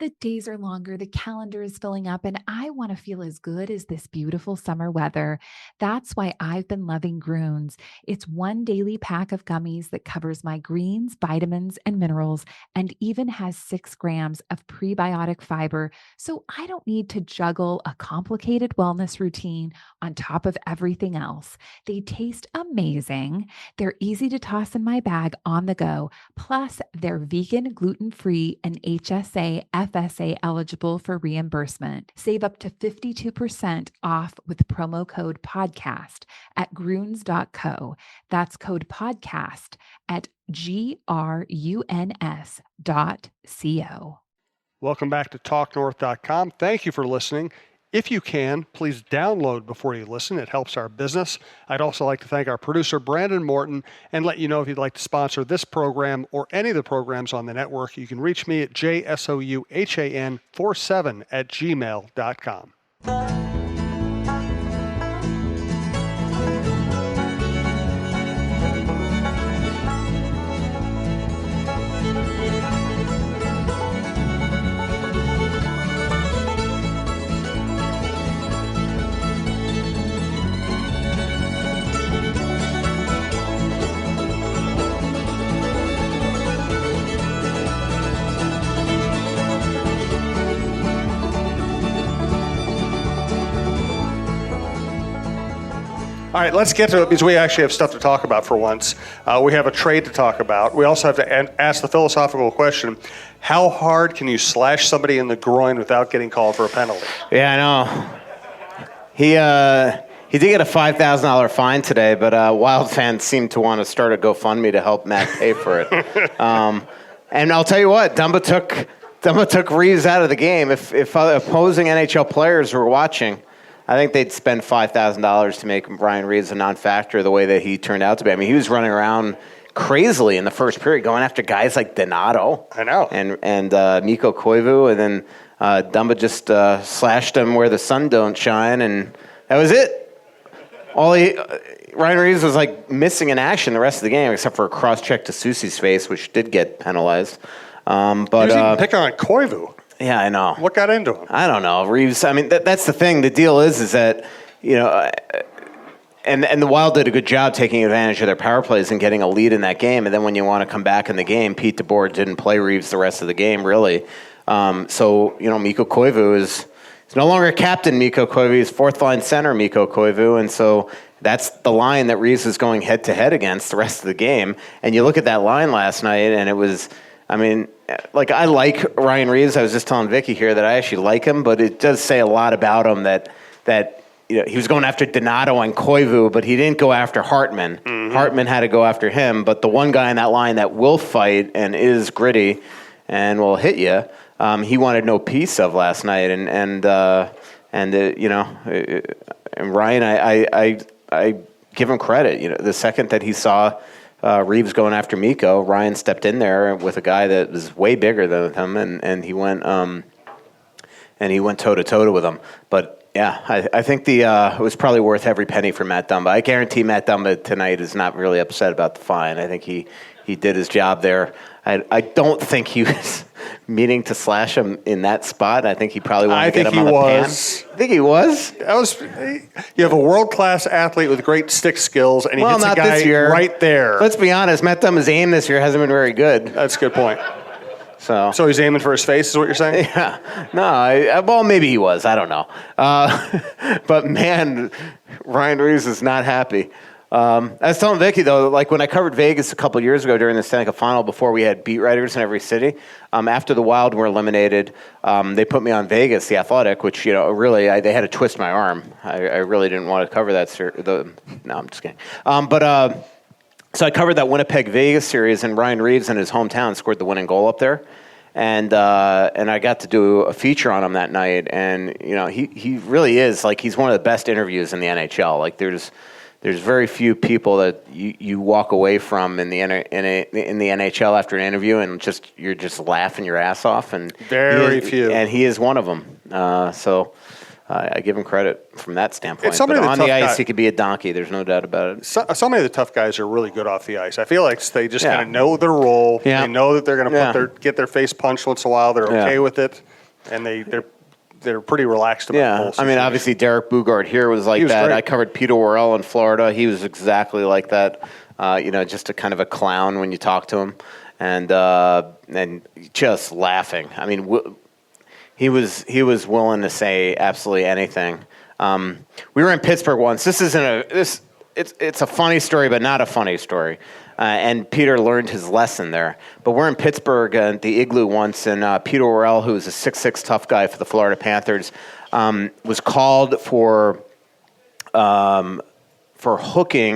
The days are longer, the calendar is filling up, and I want to feel as good as this beautiful summer weather. That's why I've been loving Groons. It's one daily pack of gummies that covers my greens, vitamins, and minerals, and even has 6 grams of prebiotic fiber. So I don't need to juggle a complicated wellness routine on top of everything else. They taste amazing. They're easy to toss in my bag on the go. Plus, they're vegan, gluten free, and HSA, FSA eligible for reimbursement. Save up to 52% off with promo code podcast at gruns.co. That's code podcast at gruns.co. Welcome back to TalkNorth.com. Thank you for listening. If you can, please download before you listen. It helps our business. I'd also like to thank our producer, Brandon Morton, and let you know if you'd like to sponsor this program or any of the programs on the network. You can reach me at jsouhan47@gmail.com. All right, let's get to it because we actually have stuff to talk about for once. We have a trade to talk about. We also have to ask the philosophical question, how hard can you slash somebody in the groin without getting called for a penalty? Yeah, I know. He did get a $5,000 fine today, but Wild fans seem to want to start a GoFundMe to help Matt pay for it. And I'll tell you what, Dumba took Reeves out of the game. If opposing NHL players were watching, I think they'd spend $5,000 to make Ryan Reeves a non-factor the way that he turned out to be. I mean, he was running around crazily in the first period, going after guys like Donato. I know. And Mikko Koivu, and then Dumba just slashed him where the sun don't shine, and that was it. Ryan Reeves was like missing in action the rest of the game, except for a cross-check to Soucy's face, which did get penalized. But he was even picking on Koivu. Yeah, I know. What got into him? I don't know. Reeves, I mean, that's the thing. The deal is that, you know, and the Wild did a good job taking advantage of their power plays and getting a lead in that game. And then when you want to come back in the game, Pete DeBoer didn't play Reeves the rest of the game, really. So, you know, Mikko Koivu is no longer captain Mikko Koivu. He's fourth-line center Mikko Koivu. And so that's the line that Reeves is going head-to-head against the rest of the game. And you look at that line last night, and it was, I mean, like, I like Ryan Reeves. I was just telling Vicky here that I actually like him, but it does say a lot about him that you know, he was going after Donato and Koivu, but he didn't go after Hartman. Mm-hmm. Hartman had to go after him, but the one guy in that line that will fight and is gritty and will hit you, he wanted no piece of last night. And you know, and Ryan, I give him credit. You know, the second that he saw Reeves going after Mikko, Ryan stepped in there with a guy that was way bigger than him, and he went toe to toe with him. But yeah, I think it was probably worth every penny for Matt Dumba. I guarantee Matt Dumba tonight is not really upset about the fine. I think he did his job there. I don't think he was meaning to slash him in that spot. I think he probably wanted to get him on the pan. I think he was. You have a world-class athlete with great stick skills, and he hits a guy right there. Let's be honest, Matt Dumba's aim this year hasn't been very good. That's a good point. So he's aiming for his face, is what you're saying? Yeah. No, well, maybe he was. I don't know. But, man, Ryan Reeves is not happy. I was telling Vicky, though, like when I covered Vegas a couple years ago during the Stanley Cup Final before we had beat writers in every city, after the Wild were eliminated, they put me on Vegas, The Athletic, which, you know, really, they had to twist my arm. I really didn't want to cover that. No, I'm just kidding. So I covered that Winnipeg-Vegas series, and Ryan Reeves in his hometown scored the winning goal up there. And I got to do a feature on him that night. And, you know, he really is, like, he's one of the best interviews in the NHL. Like, there's very few people that you walk away from in the NHL after an interview and you're just laughing your ass off. And very few. And he is one of them. So I give him credit from that standpoint. It's somebody but of on the the tough ice, guy. he could be a donkey. There's no doubt about it. So many of the tough guys are really good off the ice. I feel like they just Yeah. kind of know their role. Yeah. They know that they're going to Yeah. get their face punched once in a while. They're okay Yeah. with it, and they're pretty relaxed about the whole Yeah, I situation. mean, obviously Derek Bugard here was like He was that. great. I covered Peter Worrell in Florida. He was exactly like that. Just a kind of a clown when you talk to him, and just laughing. I mean, he was willing to say absolutely anything. We were in Pittsburgh once. It's a funny story, but not a funny story. And Peter learned his lesson there. But we're in Pittsburgh at the Igloo once, and Peter Worrell, who was a 6'6" tough guy for the Florida Panthers, was called for hooking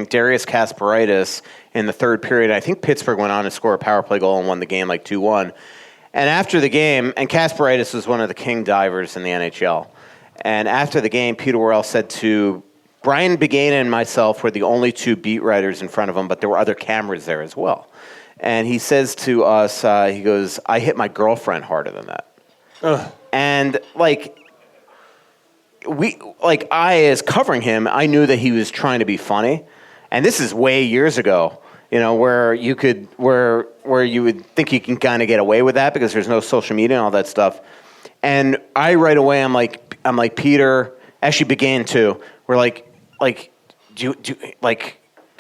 Darius Kasparaitis in the third period. I think Pittsburgh went on to score a power play goal and won the game like 2-1. And after the game, and Kasparaitis was one of the king divers in the NHL. And after the game, Peter Worrell said to Brian Begana and myself were the only two beat writers in front of him, but there were other cameras there as well. And he says to us, he goes, "I hit my girlfriend harder than that." Ugh. And I, as covering him, I knew that he was trying to be funny. And this is way years ago, where you would think you can kind of get away with that because there's no social media and all that stuff. And I right away, I'm like Peter, actually began to, we're like, can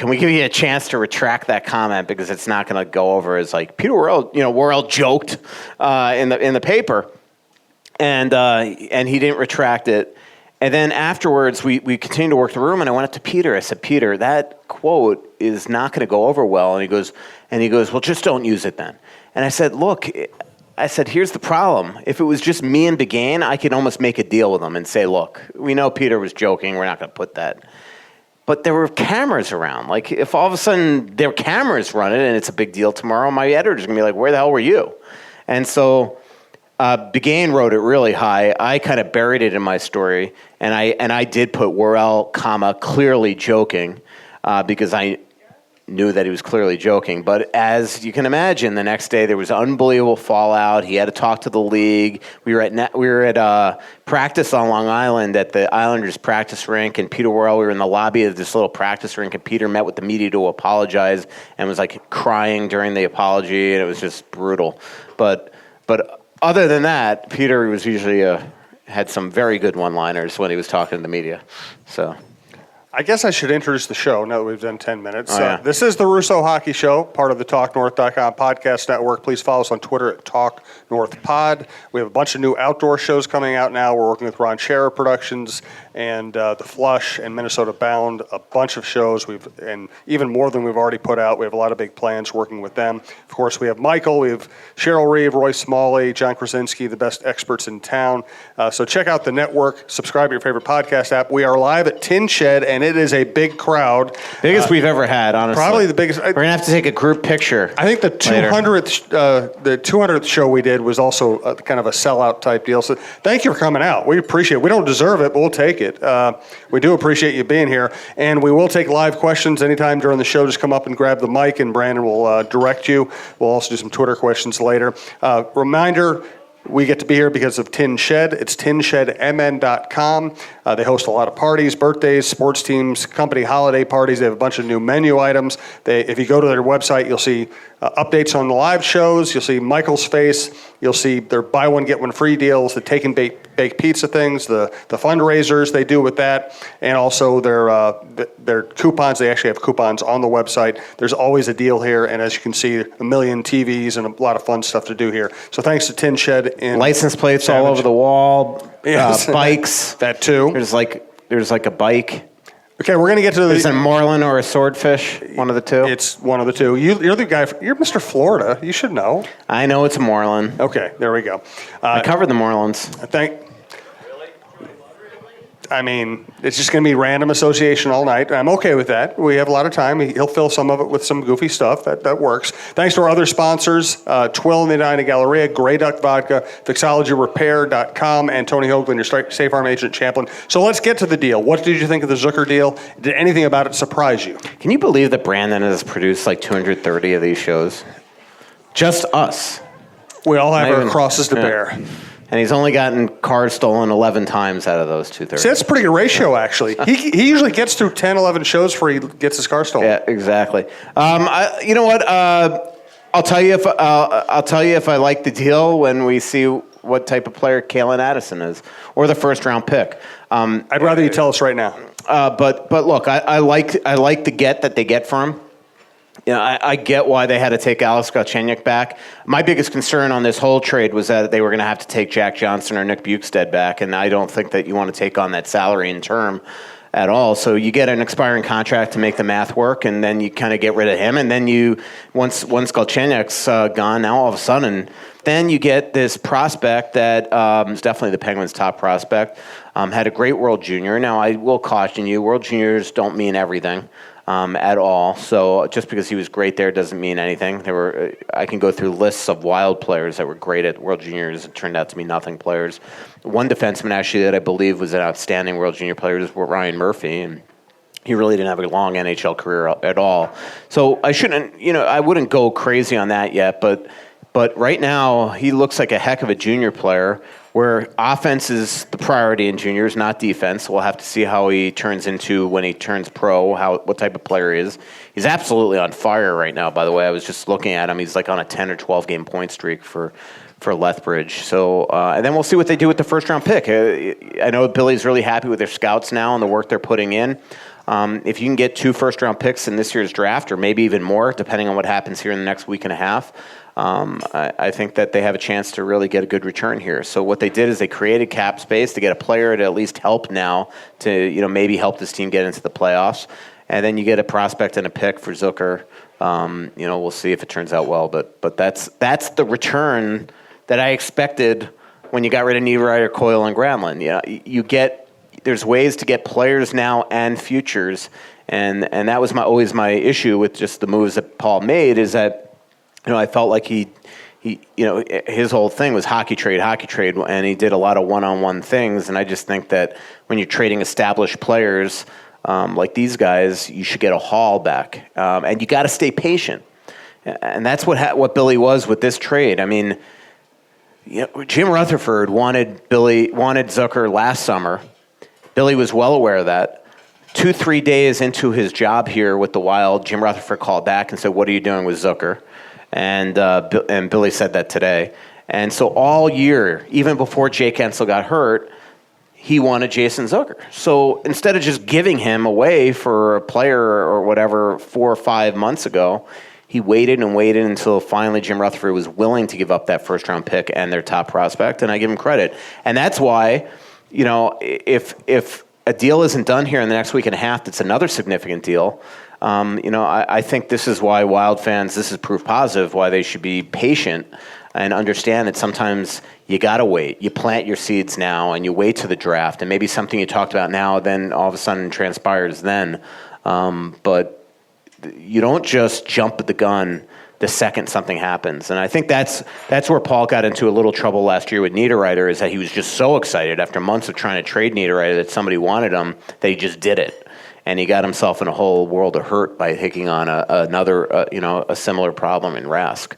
we give you a chance to retract that comment because it's not going to go over as like Peter Worrell, Worrell joked in the paper, and he didn't retract it. And then afterwards, we continued to work the room, and I went up to Peter. I said, "Peter, that quote is not going to go over well." And he goes, "Well, just don't use it then." And I said, "Look," I said, "here's the problem. If it was just me and Begane, I could almost make a deal with him and say, look, we know Peter was joking. We're not going to put that." But there were cameras around. Like, if all of a sudden there were cameras running and it's a big deal tomorrow, my editor's going to be like, "Where the hell were you?" And so Begane wrote it really high. I kind of buried it in my story, and I did put Worrell, clearly joking, because I knew that he was clearly joking. But as you can imagine, the next day there was unbelievable fallout. He had to talk to the league. We were at practice on Long Island at the Islanders practice rink, and Peter Worrell, we were in the lobby of this little practice rink, and Peter met with the media to apologize and was like crying during the apology, and it was just brutal. But other than that, Peter was usually had some very good one-liners when he was talking to the media. So I guess I should introduce the show now that we've done 10 minutes. Oh, yeah. This is the Russo Hockey Show, part of the TalkNorth.com podcast network. Please follow us on Twitter at TalkNorthPod. We have a bunch of new outdoor shows coming out now. We're working with Ron Scherer Productions and The Flush and Minnesota Bound, a bunch of shows, and even more than we've already put out. We have a lot of big plans working with them. Of course, we have Michael, we have Cheryl Reeve, Roy Smalley, John Krasinski, the best experts in town. So check out the network, subscribe to your favorite podcast app. We are live at Tin Shed, and it is a big crowd. biggest we've ever had, honestly. Probably the biggest. We're going to have to take a group picture. I think the 200th show we did was also kind of a sellout type deal. So thank you for coming out. We appreciate it. We don't deserve it, but we'll take it. We do appreciate you being here. And we will take live questions anytime during the show. Just come up and grab the mic, and Brandon will direct you. We'll also do some Twitter questions later. Reminder, we get to be here because of Tin Shed. It's tinshedmn.com. They host a lot of parties, birthdays, sports teams, company holiday parties. They have a bunch of new menu items. If you go to their website, you'll see updates on the live shows. You'll see Michael's face. You'll see their buy one, get one free deals, the take and bake pizza things, the fundraisers they do with that, and also their coupons. They actually have coupons on the website. There's always a deal here, and as you can see, a million TVs and a lot of fun stuff to do here. So thanks to Tin Shed. License plates all over the wall, bikes. That too. There's like a bike. Okay, we're going to get to Is it a marlin or a swordfish? One of the two? It's one of the two. You're the guy. You're Mr. Florida. You should know. I know it's a marlin. Okay, there we go. I covered the marlins. It's just going to be random association all night. I'm okay with that. We have a lot of time. He'll fill some of it with some goofy stuff. That works. Thanks to our other sponsors, Twill in the Edina Galleria, Grey Duck Vodka, FixologyRepair.com, and Tony Hoagland, your State Farm agent Champlin. So let's get to the deal. What did you think of the Zucker deal? Did anything about it surprise you? Can you believe that Brandon has produced like 230 of these shows? Just us. We all have Not our even- crosses to yeah. bear. and he's only gotten cars stolen 11 times out of those 230. See, that's a pretty good ratio, actually. He usually gets through 10, 11 shows before he gets his car stolen. Yeah, exactly. You know what? I'll tell you if I like the deal when we see what type of player Kalen Addison is, or the first round pick. I'd rather you tell us right now. But look, I like the get that they get for him. You know, I get why they had to take Alex Galchenyuk back. My biggest concern on this whole trade was that they were going to have to take Jack Johnson or Nick Bukestad back, and I don't think that you want to take on that salary in term at all. So you get an expiring contract to make the math work, and then you kind of get rid of him, and then once Galchenyuk's gone, now all of a sudden, then you get this prospect that is definitely the Penguins' top prospect. Had a great World Junior. Now, I will caution you, World Juniors don't mean everything. At all. So just because he was great there doesn't mean anything. I can go through lists of Wild players that were great at World Juniors. It turned out to be nothing players. One defenseman actually that I believe was an outstanding World Junior player was Ryan Murphy, and he really didn't have a long NHL career at all. So I wouldn't go crazy on that yet, but right now he looks like a heck of a junior player, where offense is the priority in juniors, not defense. We'll have to see how he turns into when he turns pro, what type of player he is. He's absolutely on fire right now, by the way. I was just looking at him. He's like on a 10 or 12 game point streak for Lethbridge. So, and then we'll see what they do with the first round pick. I know Billy's really happy with their scouts now and the work they're putting in. If you can get 2 first round picks in this year's draft, or maybe even more, depending on what happens here in the next week and a half, I think that they have a chance to really get a good return here. So what they did is they created cap space to get a player to at least help now to maybe help this team get into the playoffs, and then you get a prospect and a pick for Zucker. We'll see if it turns out well, but that's the return that I expected when you got rid of Niederreiter, Coyle, and Granlund. There's ways to get players now and futures, and that was always my issue with just the moves that Paul made, is that I felt like he his whole thing was hockey trade, and he did a lot of one-on-one things. And I just think that when you're trading established players like these guys, you should get a haul back, and you got to stay patient. And that's what Billy was with this trade. I mean, Jim Rutherford wanted Zucker last summer. Billy was well aware of that. 2-3 days into his job here with the Wild, Jim Rutherford called back and said, "What are you doing with Zucker?" And Billy said that today. And so all year, even before Jake Ensel got hurt, he wanted Jason Zucker. So instead of just giving him away for a player or whatever 4 or 5 months ago, he waited and waited until finally Jim Rutherford was willing to give up that first-round pick and their top prospect, and I give him credit. And that's why, if a deal isn't done here in the next week and a half, that's another significant deal. I think this is why Wild fans, this is proof positive, why they should be patient and understand that sometimes you got to wait. You plant your seeds now and you wait to the draft, and maybe something you talked about now then all of a sudden transpires then. But you don't just jump at the gun the second something happens. And I think that's where Paul got into a little trouble last year with Niederreiter, is that he was just so excited after months of trying to trade Niederreiter that somebody wanted him that he just did it. And he got himself in a whole world of hurt by taking on a similar problem in Rask.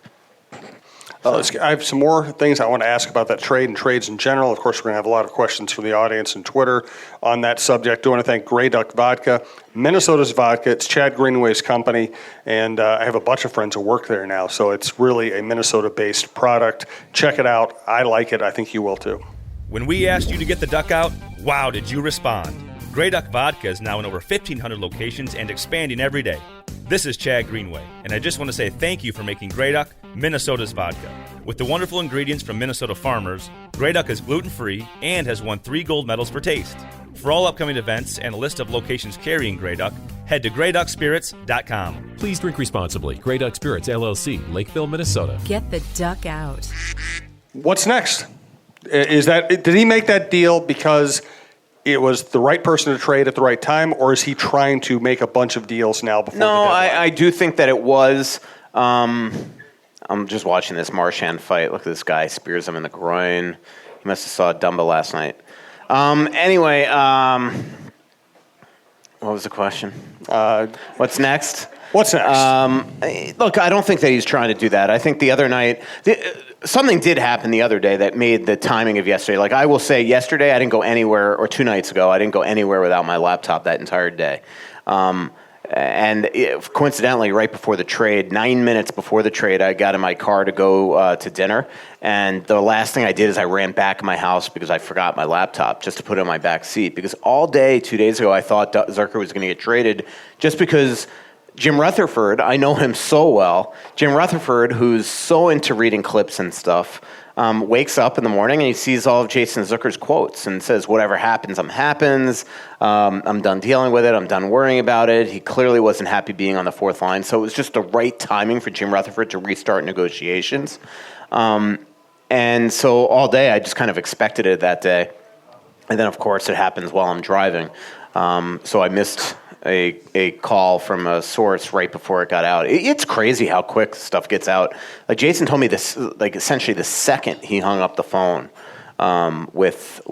I have some more things I want to ask about that trade and trades in general. Of course, we're going to have a lot of questions from the audience and Twitter on that subject. I want to thank Grey Duck Vodka, Minnesota's vodka. It's Chad Greenway's company, and I have a bunch of friends who work there now, so it's really a Minnesota-based product. Check it out. I like it. I think you will too. When we asked you to get the duck out, wow, did you respond? Grey Duck Vodka is now in over 1,500 locations and expanding every day. This is Chad Greenway, and I just want to say thank you for making Grey Duck Minnesota's vodka. With the wonderful ingredients from Minnesota farmers, Grey Duck is gluten-free and has won 3 gold medals for taste. For all upcoming events and a list of locations carrying Grey Duck, head to greyduckspirits.com. Please drink responsibly. Grey Duck Spirits, LLC, Lakeville, Minnesota. Get the duck out. What's next? Did he make that deal because it was the right person to trade at the right time, or is he trying to make a bunch of deals now before the deadline? I do think that it was. I'm just watching this Marchand fight. Look at this guy, spears him in the groin. He must have saw Dumba last night. What was the question? Uh, What's next? What's next? Look, I don't think that he's trying to do that. I think the other night, something did happen the other day that made the timing of yesterday. Like I will say, yesterday I didn't go anywhere, or 2 nights ago I didn't go anywhere without my laptop that entire day. Coincidentally, right before the trade, 9 minutes before the trade, I got in my car to go to dinner. And the last thing I did is I ran back in my house because I forgot my laptop just to put it in my back seat. Because all day, 2 days ago, I thought Zucker was going to get traded just because Jim Rutherford, I know him so well. Jim Rutherford, who's so into reading clips and stuff, wakes up in the morning and he sees all of Jason Zucker's quotes and says, whatever happens, happens. I'm done dealing with it. I'm done worrying about it. He clearly wasn't happy being on the fourth line. So it was just the right timing for Jim Rutherford to restart negotiations. And so all day I just kind of expected it that day. And then, of course, it happens while I'm driving. So I missed a call from a source right before it got out. It's crazy how quick stuff gets out. Like Jason told me this, like essentially the second he hung up the phone with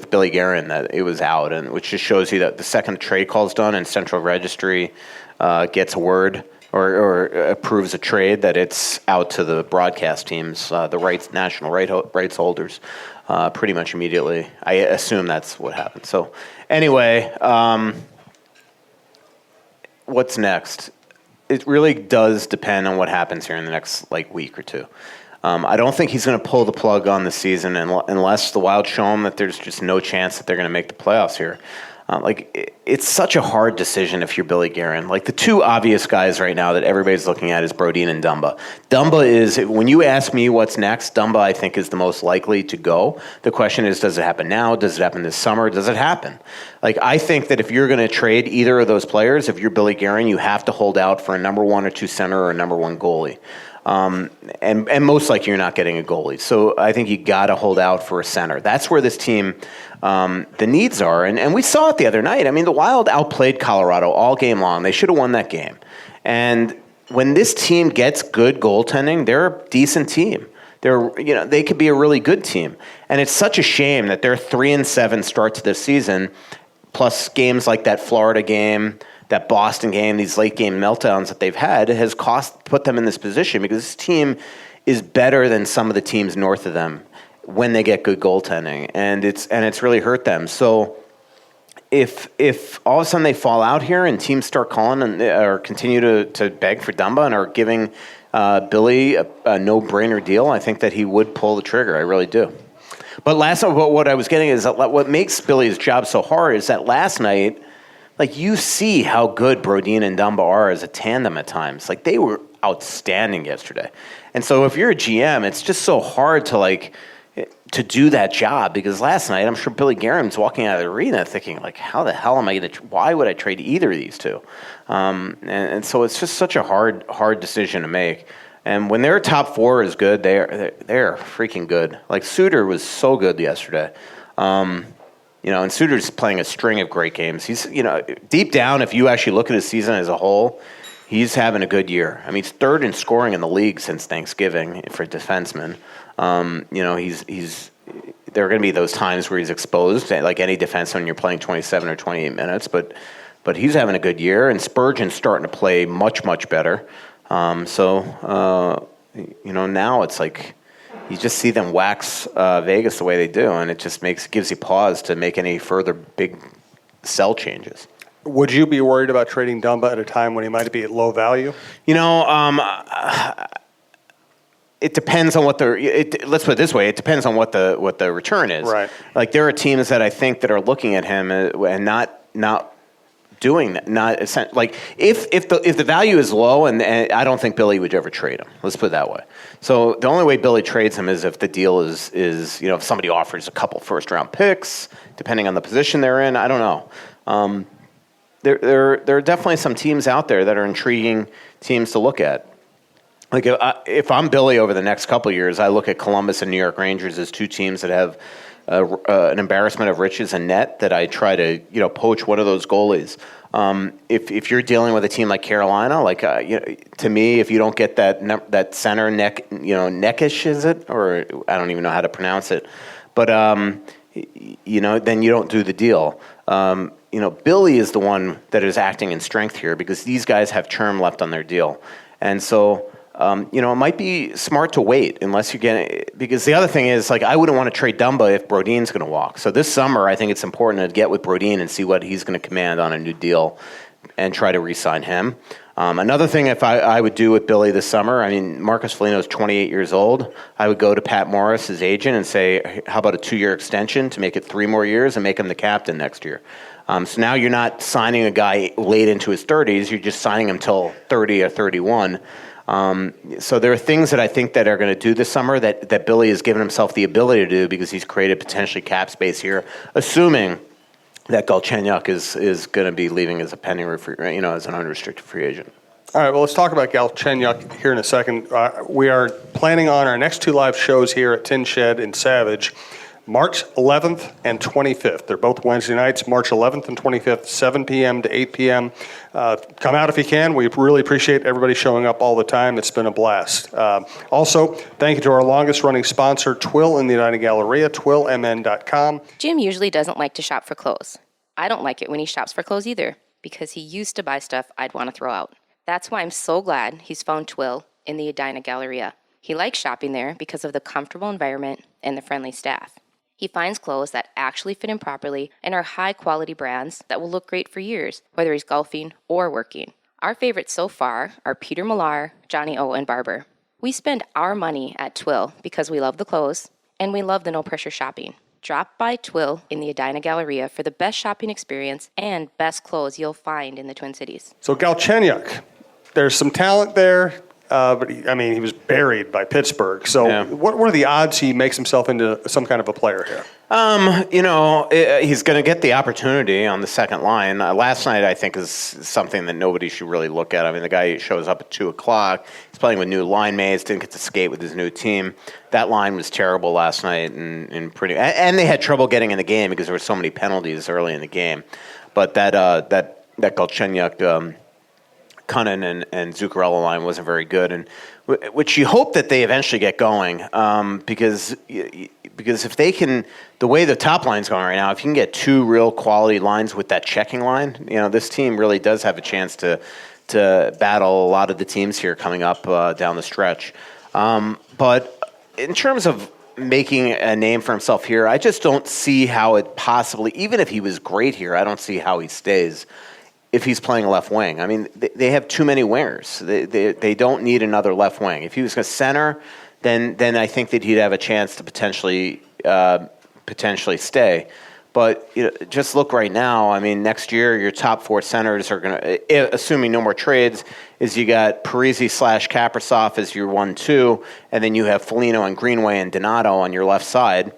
Billy Guerin, that it was out, and which just shows you that the second the trade call's done and Central Registry gets a word or approves a trade, that it's out to the broadcast teams, the national rights holders, pretty much immediately. I assume that's what happened. So anyway, what's next? It really does depend on what happens here in the next week or two. I don't think he's going to pull the plug on the season unless the Wild show him that there's just no chance that they're going to make the playoffs here. It's such a hard decision if you're Billy Guerin. Like the two obvious guys right now that everybody's looking at is Brodin and Dumba. Dumba is, when you ask me what's next, Dumba I think is the most likely to go. The question is, does it happen now? Does it happen this summer? Does it happen? I think that if you're going to trade either of those players, if you're Billy Guerin, you have to hold out for a number 1 or 2 center or a number 1 goalie. And most likely you're not getting a goalie. So I think you got to hold out for a center. That's where this team, the needs are. And we saw it the other night. I mean, the Wild outplayed Colorado all game long. They should have won that game. And when this team gets good goaltending, they're a decent team. They could be a really good team. And it's such a shame that their 3-7 start to this season, plus games like that Florida game, that Boston game, these late game meltdowns that they've had, has put them in this position, because this team is better than some of the teams north of them when they get good goaltending, and it's really hurt them. So if all of a sudden they fall out here and teams start calling or continue to beg for Dumba and are giving Billy a no-brainer deal, I think that he would pull the trigger. I really do. But what I was getting is that what makes Billy's job so hard is that last night, you see how good Brodin and Dumba are as a tandem at times. They were outstanding yesterday. And so if you're a GM, it's just so hard to do that job, because last night I'm sure Billy Guerin's walking out of the arena thinking, how the hell am I going to, why would I trade either of these two? And so it's just such a hard decision to make. And when their top 4 is good, they're freaking good. Suter was so good yesterday. And Suter's playing a string of great games. He's, deep down, if you actually look at his season as a whole, he's having a good year. I mean, he's 3rd in scoring in the league since Thanksgiving for defensemen. There are going to be those times where he's exposed, like any defenseman, you're playing 27 or 28 minutes, but he's having a good year, and Spurgeon's starting to play much, much better. Now it's you just see them wax Vegas the way they do, and it just gives you pause to make any further big sell changes. Would you be worried about trading Dumba at a time when he might be at low value? It depends on what let's put it this way: it depends on what the return is. Right. There are teams that I think that are looking at him and not doing that. Not if the value is low, and I don't think Billy would ever trade him. Let's put it that way. So the only way Billy trades him is if the deal is if somebody offers a couple first-round picks, depending on the position they're in. I don't know. There are definitely some teams out there that are intriguing teams to look at. If I'm Billy over the next couple of years, I look at Columbus and New York Rangers as 2 teams that have an embarrassment of riches and net, that I try to poach one of those goalies. If you're dealing with a team like Carolina, to me, if you don't get that center Neckish, is it, or I don't even know how to pronounce it, but then you don't do the deal. Billy is the one that is acting in strength here because these guys have term left on their deal. And so, it might be smart to wait unless you get, because the other thing is, like, I wouldn't want to trade Dumba if Brodin's going to walk. So this summer, I think it's important to get with Brodin and see what he's going to command on a new deal and try to re-sign him. Another thing if I would do with Billy this summer, I mean, Marcus Foligno is 28 years old. I would go to Pat Morris, his agent, and say, how about a 2-year extension to make it 3 more years and make him the captain next year? So now you're not signing a guy late into his 30s. You're just signing him till 30 or 31. So there are things that I think that are going to do this summer that Billy has given himself the ability to do because he's created potentially cap space here, assuming that Galchenyuk is going to be leaving as a pending, as an unrestricted free agent. All right, well, let's talk about Galchenyuk here in a second. We are planning on our next 2 live shows here at Tin Shed in Savage, March 11th and 25th. They're both Wednesday nights, March 11th and 25th, 7 p.m. to 8 p.m. Come out if you can. We really appreciate everybody showing up all the time. It's been a blast. Also, thank you to our longest-running sponsor, Twill in the United Galleria, twillmn.com. Jim usually doesn't like to shop for clothes. I don't like it when he shops for clothes either, because he used to buy stuff I'd want to throw out. That's why I'm so glad he's found Twill in the Edina Galleria. He likes shopping there because of the comfortable environment and the friendly staff. He finds clothes that actually fit him properly and are high-quality brands that will look great for years, whether he's golfing or working. Our favorites so far are Peter Millar, Johnny O, and Barber. We spend our money at Twill because we love the clothes and we love the no-pressure shopping. Drop by Twill in the Edina Galleria for the best shopping experience and best clothes you'll find in the Twin Cities. So Galchenyuk, there's some talent there. But he was buried by Pittsburgh. So Yeah. what are the odds he makes himself into some kind of a player here? He's going to get the opportunity on the second line. Last night, I think, is something that nobody should really look at. I mean, the guy shows up at 2 o'clock. He's playing with new line mates, didn't get to skate with his new team. That line was terrible last night and they had trouble getting in the game because there were so many penalties early in the game. But that Galchenyuk, Cunnin and Zuccarello line wasn't very good, and which you hope that they eventually get going because if they can, the way the top line's going right now, if you can get 2 real quality lines with that checking line, this team really does have a chance to battle a lot of the teams here coming up down the stretch. But in terms of making a name for himself here, I just don't see how it possibly, even if he was great here, I don't see how he stays if he's playing left wing. I mean, they have too many wingers. They don't need another left wing. If he was going to center, then I think that he'd have a chance to potentially stay. But just look right now. I mean, next year your top 4 centers are going to, assuming no more trades, is you got Parise/Kaprizov as your 1-2, and then you have Foligno and Greenway and Donato on your left side.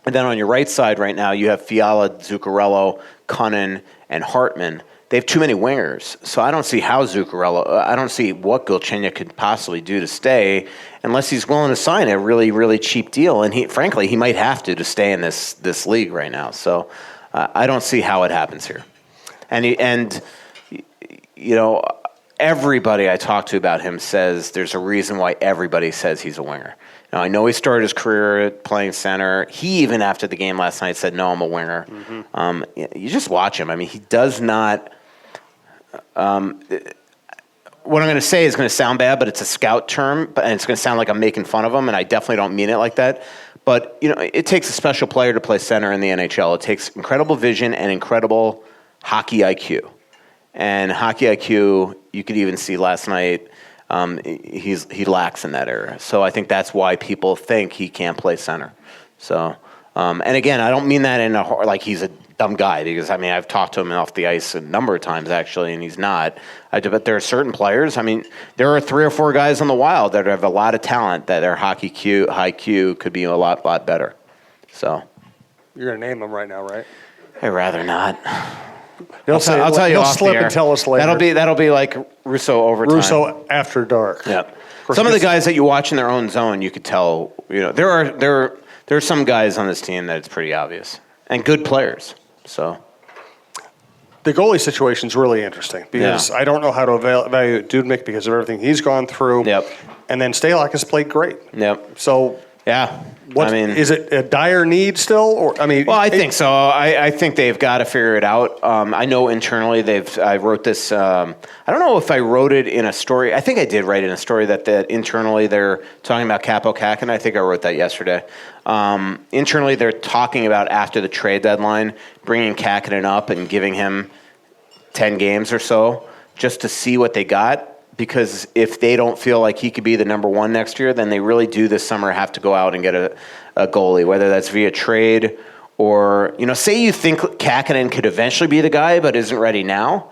And then on your right side right now, you have Fiala, Zuccarello, Cunnin, and Hartman. They have too many wingers, so I don't see how I don't see what Galchenyuk could possibly do to stay unless he's willing to sign a really, really cheap deal. And frankly, he might have to stay in this league right now. So I don't see how it happens here. And everybody I talk to about him says there's a reason why everybody says he's a winger. Now, I know he started his career playing center. He, even after the game last night, said, no, I'm a winger. Mm-hmm. You just watch him. I mean, he does not... what I'm going to say is going to sound bad, but it's a scout term, and it's going to sound like I'm making fun of him, and I definitely don't mean it like that. But, it takes a special player to play center in the NHL. It takes incredible vision and incredible hockey IQ. And hockey IQ, you could even see last night, he lacks in that area. So I think that's why people think he can't play center. So, and again, I don't mean that in like he's a dumb guy, because I've talked to him off the ice a number of times actually, and he's not. But there are certain players. There are 3 or 4 guys on the Wild that have a lot of talent that their hockey IQ could be a lot better. So you're gonna name them right now, right? I'd rather not. I'll tell you off slip the air. And tell us later. That'll be like Russo overtime. Russo after dark. Yeah. Some of the guys that you watch in their own zone, you could tell. There are some guys on this team that it's pretty obvious, and good players. So the goalie situation is really interesting because I don't know how to evaluate Dudnik because of everything he's gone through. Yep. And then Stalock has played great. Yep. So Yeah. Is it a dire need still? Or well, I think so. I think they've got to figure it out. I know internally I wrote this. I don't know if I wrote it in a story. I think I did write in a story that internally they're talking about Capo Kakinen. I think I wrote that yesterday. Internally, they're talking about after the trade deadline, bringing Kakinen up and giving him 10 games or so just to see what they got. Because if they don't feel like he could be the number one next year, then they really do this summer have to go out and get a goalie, whether that's via trade or, say you think Kakinen could eventually be the guy but isn't ready now,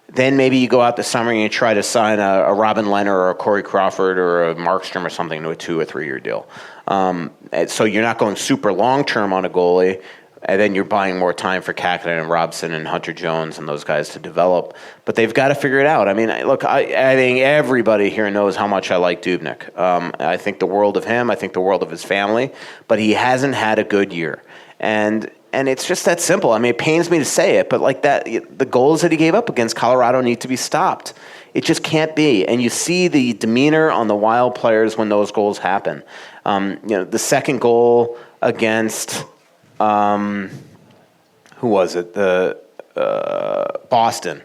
then maybe you go out this summer and you try to sign a Robin Lehner or a Corey Crawford or a Markstrom or something to a 2 or 3 year deal. So you're not going super long-term on a goalie, and then you're buying more time for Kakinen and Robson and Hunter Jones and those guys to develop. But they've got to figure it out. I mean, look, I think everybody here knows how much I like Dubnyk. I think the world of him. I think the world of his family. But he hasn't had a good year. And it's just that simple. I mean, it pains me to say it, but like that, the goals that he gave up against Colorado need to be stopped. It just can't be. And you see the demeanor on the Wild players when those goals happen. The second goal against... who was it? The Boston.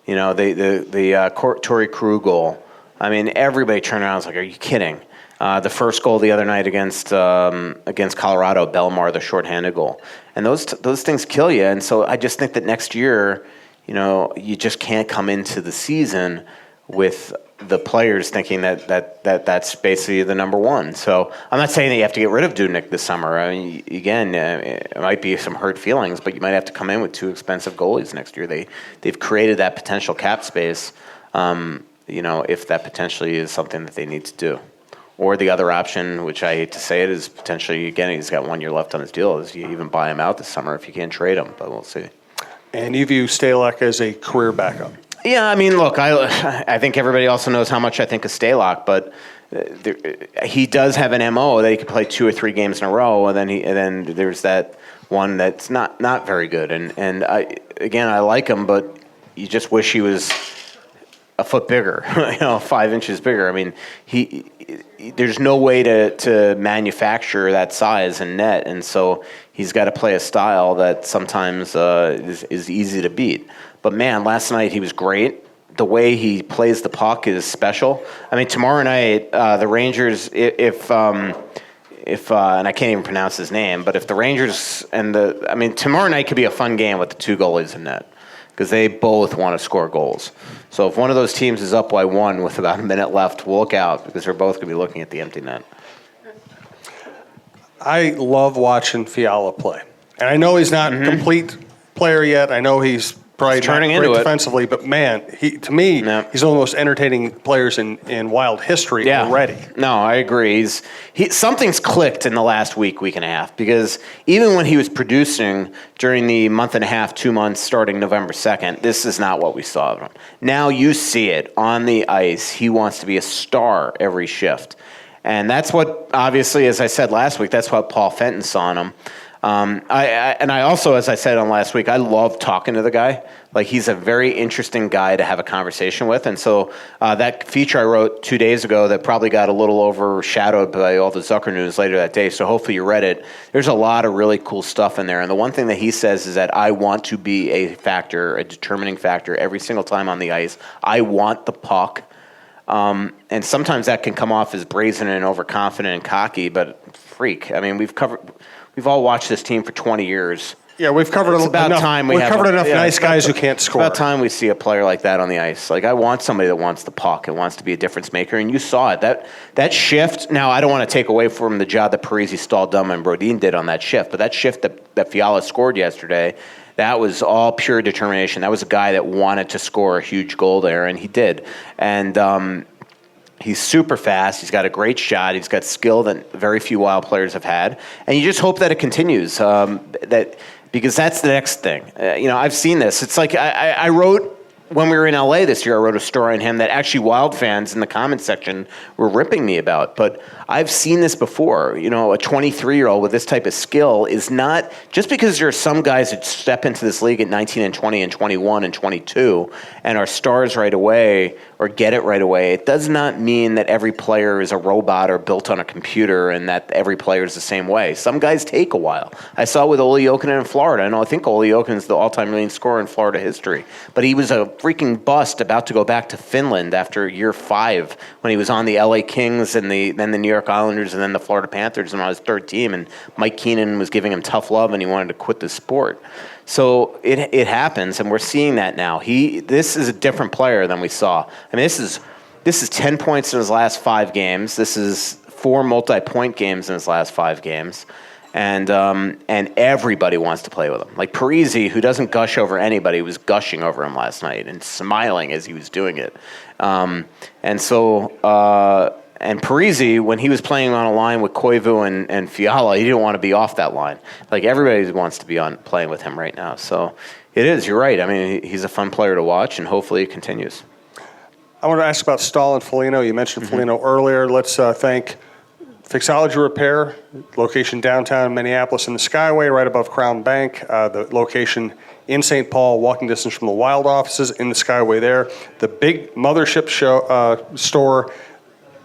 The Torrey Krug goal. I mean, everybody turned around and was like, "Are you kidding?" The first goal the other night against Colorado, Belmar, the shorthanded goal, and those things kill you. And so I just think that next year, you just can't come into the season with the players thinking that's basically the number one. So I'm not saying that you have to get rid of Dubnyk this summer. I mean, again, it might be some hurt feelings, but you might have to come in with 2 expensive goalies next year. They've created that potential cap space, if that potentially is something that they need to do. Or the other option, which I hate to say it, is potentially, again, he's got 1 year left on his deal, is you even buy him out this summer if you can't trade him, but we'll see. And you view Stalock as a career backup? Yeah, I mean, look, I think everybody also knows how much I think of Stalock, but he does have an MO that he can play 2 or 3 games in a row, and then there's that one that's not very good. And I like him, but you just wish he was a foot bigger, 5 inches bigger. I mean, there's no way to manufacture that size and net, and so he's got to play a style that sometimes is easy to beat. But man, last night he was great. The way he plays the puck is special. I mean, tomorrow night the Rangers, if and I can't even pronounce his name, but if the Rangers tomorrow night could be a fun game with the 2 goalies in net because they both want to score goals. So if one of those teams is up by 1 with about a minute left, look out because they're both going to be looking at the empty net. I love watching Fiala play, and I know he's not a complete player yet. I know he's probably turning not great into defensively, but man, he's one of the most entertaining players in Wild history already. No, I agree. Something's clicked in the last week and a half, because even when he was producing during the month and a half, 2 months starting November 2nd, this is not what we saw of him. Now you see it on the ice. He wants to be a star every shift. And that's what, obviously, as I said last week, that's what Paul Fenton saw in him. I also, as I said on last week, I love talking to the guy. Like, he's a very interesting guy to have a conversation with. And so that feature I wrote 2 days ago that probably got a little overshadowed by all the Zucker news later that day, so hopefully you read it. There's a lot of really cool stuff in there. And the one thing that he says is that I want to be a determining factor every single time on the ice. I want the puck. And sometimes that can come off as brazen and overconfident and cocky, but freak. I mean, we've all watched this team for 20 years. Yeah, we've covered enough nice guys who can't score. It's about time we see a player like that on the ice. Like, I want somebody that wants the puck and wants to be a difference maker, and you saw it. That shift, now I don't want to take away from the job that Parise, Staldum, and Brodin did on that shift, but that shift that Fiala scored yesterday, that was all pure determination. That was a guy that wanted to score a huge goal there, and he did. And he's super fast. He's got a great shot. He's got skill that very few Wild players have had. And you just hope that it continues, because that's the next thing. I've seen this. It's like I wrote, when we were in LA this year, I wrote a story on him that actually Wild fans in the comment section were ripping me about. But I've seen this before. A 23-year-old with this type of skill is not, just because there are some guys that step into this league at 19 and 20 and 21 and 22 and are stars right away or get it right away, it does not mean that every player is a robot or built on a computer and that every player is the same way. Some guys take a while. I saw it with Olli Jokinen in Florida. I think Olli Jokinen is the all-time leading scorer in Florida history. But he was a freaking bust about to go back to Finland after year 5 when he was on the LA Kings and then the New York Islanders and then the Florida Panthers and on his third team. And Mike Keenan was giving him tough love and he wanted to quit the sport. So it happens, and we're seeing that now. This is a different player than we saw. I mean, this is 10 points in his last 5 games. This is 4 multi-point games in his last 5 games, and everybody wants to play with him. Like Parise, who doesn't gush over anybody, was gushing over him last night and smiling as he was doing it. And Parise, when he was playing on a line with Koivu and Fiala, he didn't want to be off that line. Like everybody wants to be on playing with him right now. So it is. You're right. I mean, he's a fun player to watch, and hopefully it continues. I want to ask about Stahl and Foligno. You mentioned Foligno earlier. Let's thank Fixology Repair, location downtown Minneapolis in the Skyway, right above Crown Bank. The location in St. Paul, walking distance from the Wild offices in the Skyway there. The big mothership store,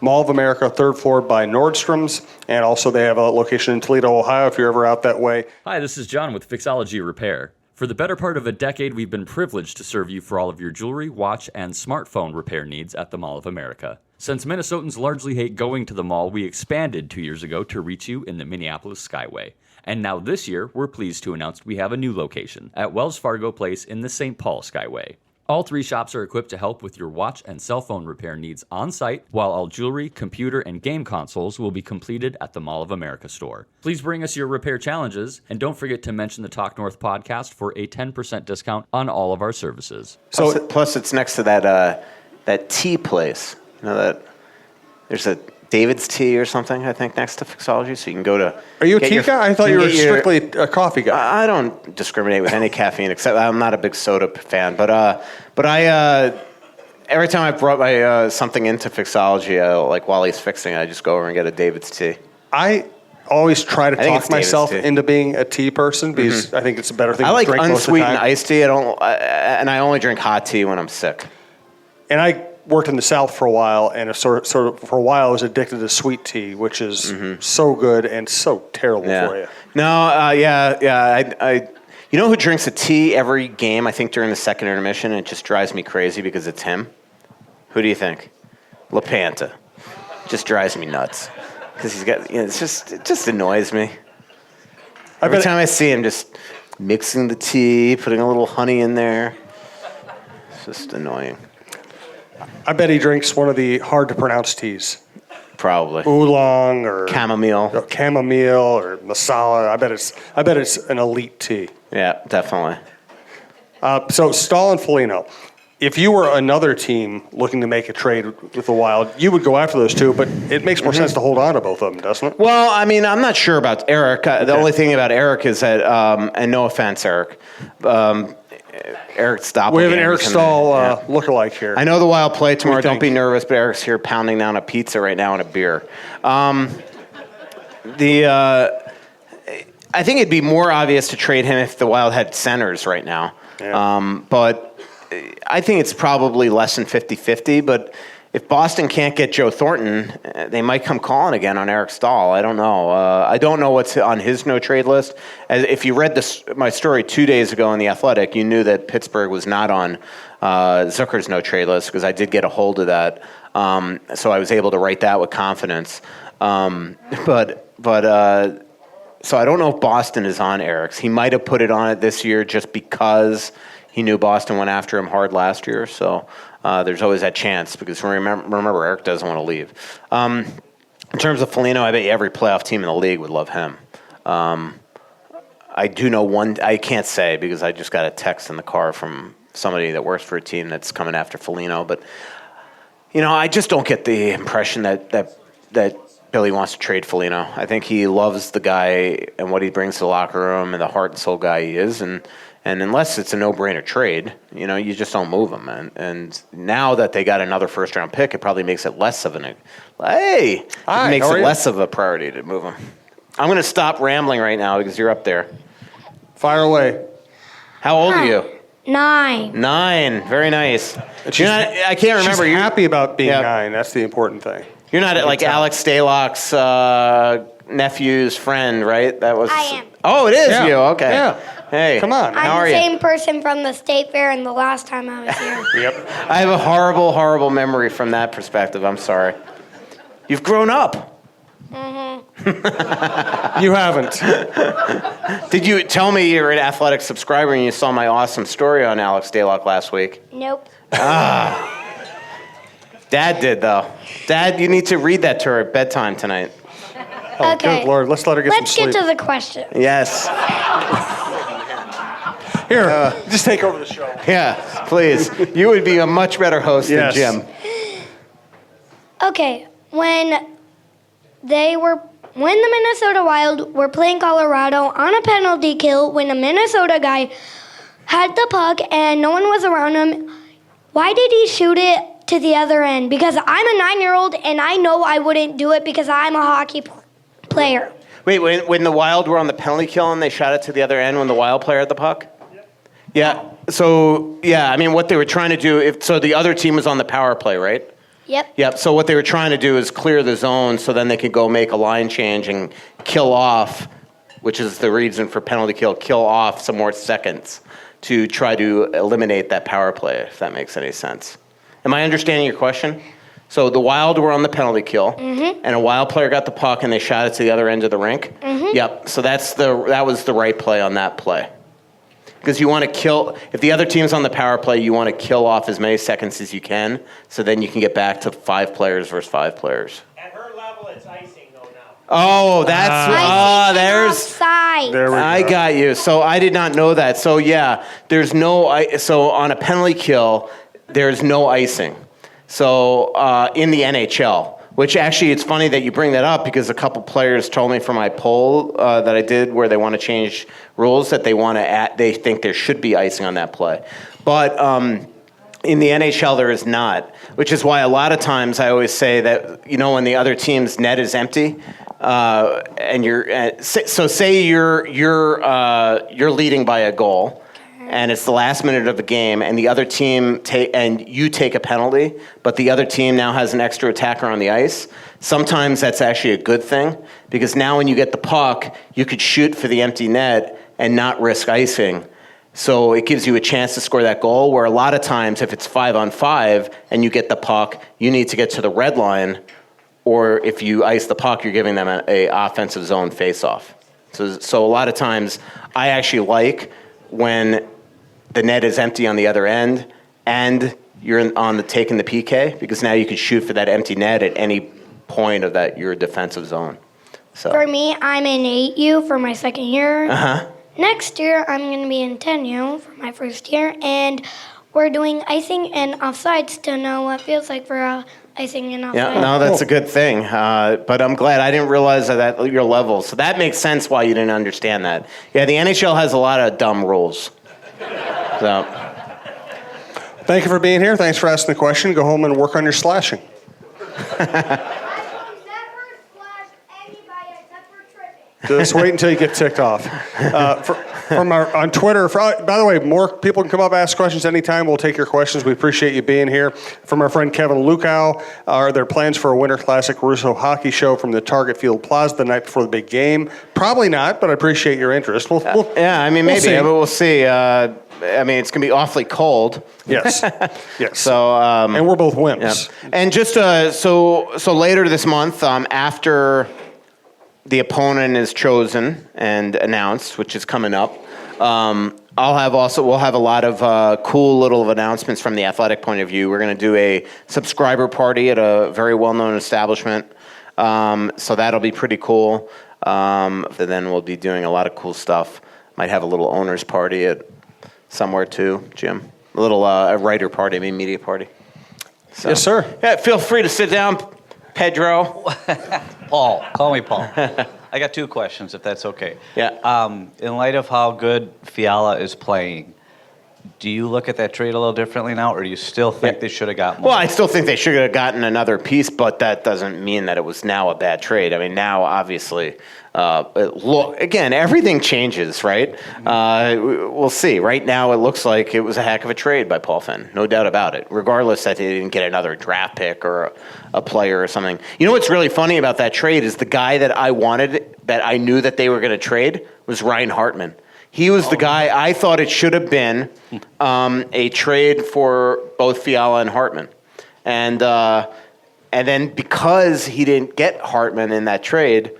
Mall of America, 3rd floor by Nordstrom's, and also they have a location in Toledo, Ohio, if you're ever out that way. Hi, this is John with Fixology Repair. For the better part of a decade, we've been privileged to serve you for all of your jewelry, watch, and smartphone repair needs at the Mall of America. Since Minnesotans largely hate going to the mall, we expanded 2 years ago to reach you in the Minneapolis Skyway. And now this year, we're pleased to announce we have a new location at Wells Fargo Place in the St. Paul Skyway. All 3 shops are equipped to help with your watch and cell phone repair needs on site, while all jewelry, computer, and game consoles will be completed at the Mall of America store. Please bring us your repair challenges, and don't forget to mention the Talk North podcast for a 10% discount on all of our services. Plus it's next to that tea place. You know that there's a David's Tea or something, I think, next to Fixology, so you can go to... Are you a tea guy? I thought you were strictly a coffee guy. I don't discriminate with any caffeine, except I'm not a big soda fan. But I every time I brought my something into Fixology, like while he's fixing it, I just go over and get a David's Tea. I always try to talk myself into being a tea person because I think it's a better thing to drink most of the time. I like unsweetened iced tea. And I only drink hot tea when I'm sick. And I worked in the South for a while, and sort of for a while I was addicted to sweet tea, which is so good and so terrible for you. No, I you know who drinks a tea every game, I think, during the second intermission, and it just drives me crazy because it's him? Who do you think? LaPanta. Just drives me nuts. Because he's got, it just annoys me. Every time I see him just mixing the tea, putting a little honey in there, it's just annoying. I bet he drinks one of the hard-to-pronounce teas. Probably. Oolong or... Chamomile. Or masala. I bet it's an elite tea. Yeah, definitely. So, Stahl and Foligno, if you were another team looking to make a trade with the Wild, you would go after those two, but it makes more sense to hold on to both of them, doesn't it? Well, I mean, I'm not sure about Eric. The only thing about Eric is that, and no offense, Eric, Eric Stahl. We have an Eric Stahl lookalike here. I know the Wild play tomorrow. Don't be nervous, but Eric's here pounding down a pizza right now and a beer. I think it'd be more obvious to trade him if the Wild had centers right now. Yeah. But I think it's probably less than 50-50. But if Boston can't get Joe Thornton, they might come calling again on Eric Stahl. I don't know. I don't know what's on his no-trade list. If you read my story 2 days ago in The Athletic, you knew that Pittsburgh was not on Zucker's no-trade list because I did get a hold of that. So I was able to write that with confidence. So I don't know if Boston is on Eric's. He might have put it on it this year just because he knew Boston went after him hard last year. So there's always that chance because remember Eric doesn't want to leave. In terms of Foligno, I bet every playoff team in the league would love him. I do know one. I can't say because I just got a text in the car from somebody that works for a team that's coming after Foligno. But I just don't get the impression that Billy wants to trade Foligno. I think he loves the guy and what he brings to the locker room and the heart and soul guy he is. And unless it's a no-brainer trade, you just don't move him. And now that they got another first-round pick, it probably makes it less of less of a priority to move him. I'm going to stop rambling right now because you're up there. Fire away. How old are you? 9. 9. Very nice. She's, I can't remember. She's You're happy about being Yeah. 9. That's the important thing. You're not like Alex Stalock's nephew's friend, right? That was. I am. Oh, it is Yeah. you. Okay. Yeah. Hey. Come on. How I'm are the you? same person from the state fair and the last time I was here. Yep. I have a horrible, horrible memory from that perspective. I'm sorry. You've grown up. You haven't. Did you tell me you're an athletic subscriber and you saw my awesome story on Alex Stalock last week? Nope. Dad did, though. Dad, you need to read that to her at bedtime tonight. Oh, Okay. good Lord. Let's let her get Let's some get sleep. to the question. Yes. Here, just take over the show. Yeah, please. You would be a much better host Yes. than Jim. Okay, when the Minnesota Wild were playing Colorado on a penalty kill, when a Minnesota guy had the puck and no one was around him, why did he shoot it to the other end? Because I'm a 9-year-old and I know I wouldn't do it because I'm a hockey player. Wait, when the Wild were on the penalty kill and they shot it to the other end when the Wild player had the puck? Yeah. So, yeah, I mean, what they were trying to do, so the other team was on the power play, right? Yep. Yep. So what they were trying to do is clear the zone so then they could go make a line change and kill off, which is the reason for penalty kill off some more seconds to try to eliminate that power play, if that makes any sense. Am I understanding your question? So the Wild were on the penalty kill, and a Wild player got the puck and they shot it to the other end of the rink? Yep. So that was the right play on that play. Because you want to kill, if the other team's on the power play, you want to kill off as many seconds as you can, so then you can get back to 5 players versus 5 players. At her level, it's icing, though, now. Oh, that's, there's, Offside. There we go. I got you. So I did not know that. So yeah, so on a penalty kill, there's no icing. So in the NHL, which actually it's funny that you bring that up because a couple players told me from my poll that I did where they want to change rules that they think there should be icing on that play. But in the NHL there is not, which is why a lot of times I always say that, when the other team's net is empty, and say you're leading by a goal, and it's the last minute of the game, and the other team you take a penalty, but the other team now has an extra attacker on the ice. Sometimes that's actually a good thing, because now when you get the puck, you could shoot for the empty net and not risk icing. So it gives you a chance to score that goal, where a lot of times if it's 5-on-5 and you get the puck, you need to get to the red line, or if you ice the puck, you're giving them a offensive zone face-off. So a lot of times I actually like when the net is empty on the other end and you're taking the PK, because now you can shoot for that empty net at any point of your defensive zone. So For me, I'm in 8U for my second year. Next year, I'm going to be in 10U for my first year, and we're doing icing and offsides to know what it feels like for icing and offsides. yeah, no, that's a good thing. But I'm glad I didn't realize that at your level. So that makes sense why you didn't understand that. Yeah, the NHL has a lot of dumb rules. So Thank you for being here. Thanks for asking the question. Go home and work on your slashing. Just wait until you get ticked off. On Twitter, by the way, more people can come up and ask questions anytime. We'll take your questions. We appreciate you being here. From our friend Kevin Lukow, are there plans for a Winter Classic Russo hockey show from the Target Field Plaza the night before the big game? Probably not, but I appreciate your interest. Maybe. But we'll see. It's going to be awfully cold. Yes. Yes. So, and we're both wimps. Yeah. And just so later this month, after the opponent is chosen and announced, which is coming up, we'll have a lot of cool little announcements from the athletic point of view. We're going to do a subscriber party at a very well-known establishment, so that'll be pretty cool. Then we'll be doing a lot of cool stuff. Might have a little owners party at somewhere too, Jim. A little a writer party, media party. So, Yes, sir. Yeah, feel free to sit down, Pedro. Paul. Call me Paul. I got 2 questions, if that's okay. Yeah. In light of how good Fiala is playing, Do you look at that trade a little differently now, or do you still think they should have got more? Well, I still think they should have gotten another piece, but that doesn't mean that it was now a bad trade. I mean, now obviously, look again, everything changes, right? We'll see. Right now, it looks like it was a heck of a trade by Paul Finn, no doubt about it. Regardless that they didn't get another draft pick or a player or something. You know what's really funny about that trade is the guy that I wanted, that I knew that they were going to trade, was Ryan Hartman. He was the guy. I thought it should have been a trade for both Fiala and Hartman, and then because he didn't get Hartman in that trade,